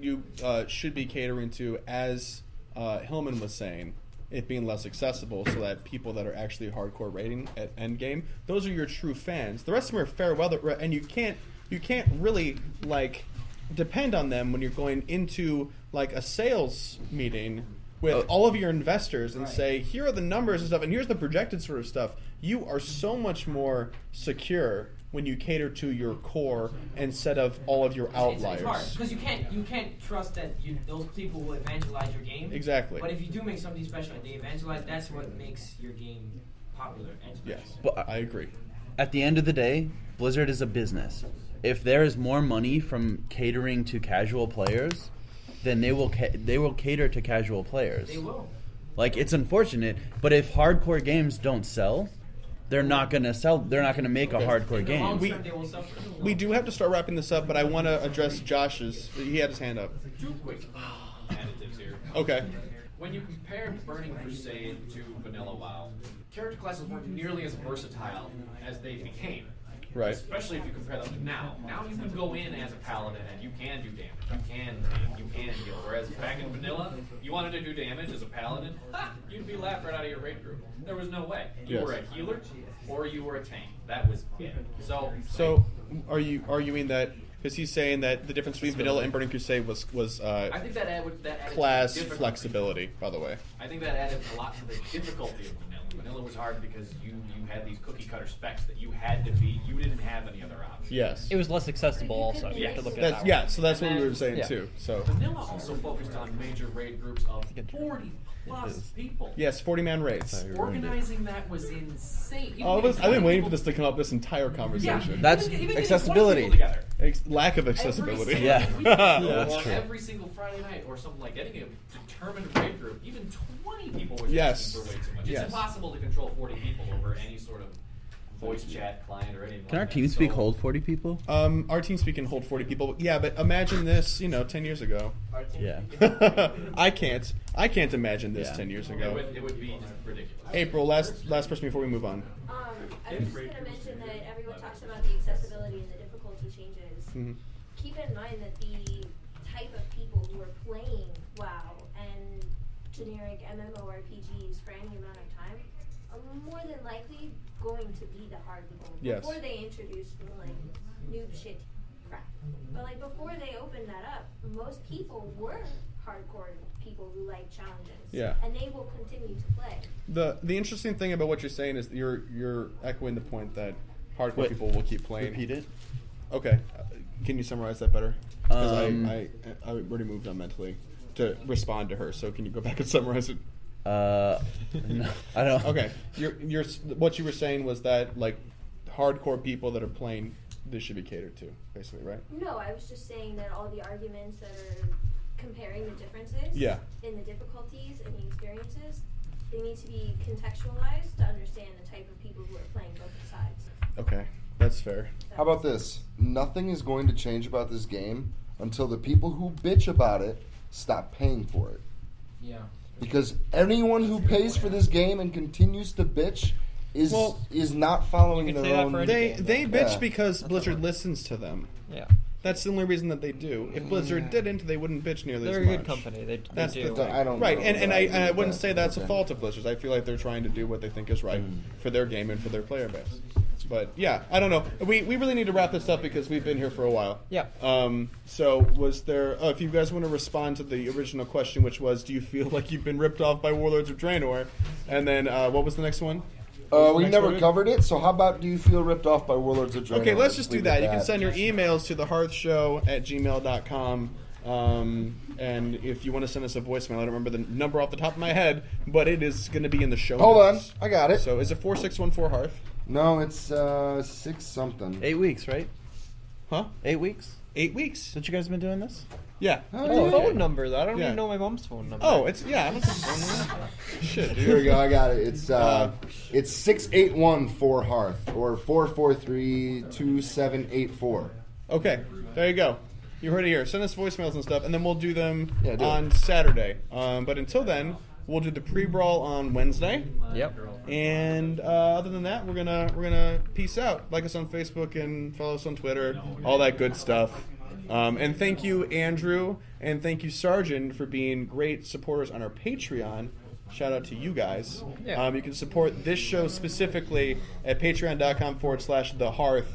you should be catering to, as Hillman was saying, it being less accessible, so that people that are actually hardcore rating at endgame, those are your true fans. The rest of them are fair weather, and you can't really like depend on them when you're going into like a sales meeting with all of your investors and say, here are the numbers and stuff, and here's the projected sort of stuff. You are so much more secure when you cater to your core instead of all of your outliers. It's hard because you can't trust that those people will evangelize your game. Exactly. But if you do make something special and they evangelize, that's what makes your game popular and special. Yes, But I agree. At the end of the day, Blizzard is a business. If there is more money from catering to casual players, then they will cater to casual players. They will. Like, it's unfortunate, but if hardcore games don't sell, they're not gonna sell. They're not gonna make a hardcore game. We do have to start wrapping this up, but I want to address Josh's. He had his hand up. 2 quick additives here. Okay. When you compare Burning Crusade to Vanilla WoW, character classes weren't nearly as versatile as they became. Right. Especially if you compare them to now. Now you can go in as a paladin and you can do damage. You can tank, you can heal. Whereas back in vanilla, you wanted to do damage as a paladin, you'd be laughed right out of your raid group. There was no way. You were a healer or you were a tank. That was it. So are you arguing that because he's saying that the difference between vanilla and Burning Crusade was I think that added class to the difficulty. flexibility, by the way. I think that added a lot to the difficulty of vanilla. Vanilla was hard because you had these cookie cutter specs that you had to be. You didn't have any other options. Yes. It was less accessible also. You have to look at it that way. Yeah, so that's what we were saying too. So Vanilla also focused on major raid groups of 40 plus people. yes, 40-man raids. Organizing that was insane. Even I've getting been 20 waiting for people- this to come up this entire conversation. Yeah, That's even getting 20 accessibility. people together. Lack of accessibility. Every Yeah. single Yeah, weekend, that's or true. every single Friday night or something like getting a determined raid group, even 20 people was Yes. asking for way too much. Yes. It's impossible to control 40 people over any sort of voice chat client or anything. Can our like team that. speak So- hold 40 people? Our team speak can hold 40 people. Yeah, but imagine this, 10 years ago. Yeah. I can't imagine this Yeah. 10 years It ago. would be just ridiculous. April, last person before we move on. I was just going to mention that everyone talks about the accessibility and the difficulty changes. Mhm. Keep in mind that the type of people who are playing WoW and generic MMORPGs for any amount of time are more than likely going to be the hard people Yes. before they introduce the noob shit crap. But before they opened that up, most people were hardcore people who like challenges. Yeah. And they will continue to play. The interesting thing about what you're saying is you're echoing the point that hardcore Wait, people will keep playing. Repeat it. Okay. Can you summarize that better? Because I already moved on mentally to respond to her. So can you go back and summarize it? No, I don't. Okay. You're what you were saying was that hardcore people that are playing this should be catered to, basically, right? No, I was just saying that all the arguments that are comparing the differences in the difficulties and the experiences, they need to be contextualized to understand the type of people who are playing both sides. Okay. That's fair. How about this? Nothing is going to change about this game until the people who bitch about it stop paying for it. Yeah. Because anyone who pays for this game and continues to bitch is not following their own. They bitch Yeah. because Blizzard listens to them. Yeah. That's the only reason that they do. If Blizzard didn't, they wouldn't bitch nearly They're as a much. good company. They That's do. the thing. I don't right, know and that I agree I with wouldn't that. say that's a Okay. fault of Blizzard. I feel like they're trying to do what they think is right for their game and for their player base. But yeah, I don't know. We really need to wrap this up because we've been here for a while. Yeah. So was there? If you guys want to respond to the original question, which was, do you feel like you've been ripped off by Warlords of Draenor? And then what was the next one? We never covered it, so how about do you feel ripped off by Warlords of Draenor? Okay, let's just do Leave that. it You can at send your emails to thehearthshow@gmail.com. And if you want to send us a voicemail, I don't remember the number off the top of my head, but it is going to be in the show Hold notes. on, I got it. So is it 4614 Hearth? No, it's 6 something. 8 weeks, right? Huh? 8 weeks? 8 weeks. Since you guys been doing this? Yeah. What's the okay. phone number? I don't Yeah. even know my mom's phone number. Oh, it's I don't think shit, dude. Here we go, I got it. It's 681 for Hearth or 443-2784. Okay, there you go. You heard it here. Send us voicemails and stuff, and then we'll do them Yeah, do on Saturday. But until then, we'll do the pre-brawl on Wednesday. Yep. And other than that, we're gonna peace out. Like us on Facebook and follow us on Twitter, all that good stuff. And thank you, Andrew, and thank you, Sargent, for being great supporters on our Patreon. Shout out to you guys. Yeah. You can support this show specifically at patreon.com/thehearth.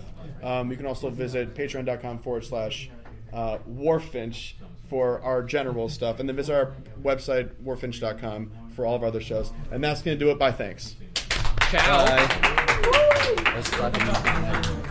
You can also visit patreon.com/WarFinch for our general stuff, and then visit our website, warfinch.com, for all of our other shows. And that's going to do it. Bye. Thanks. Ciao. Bye.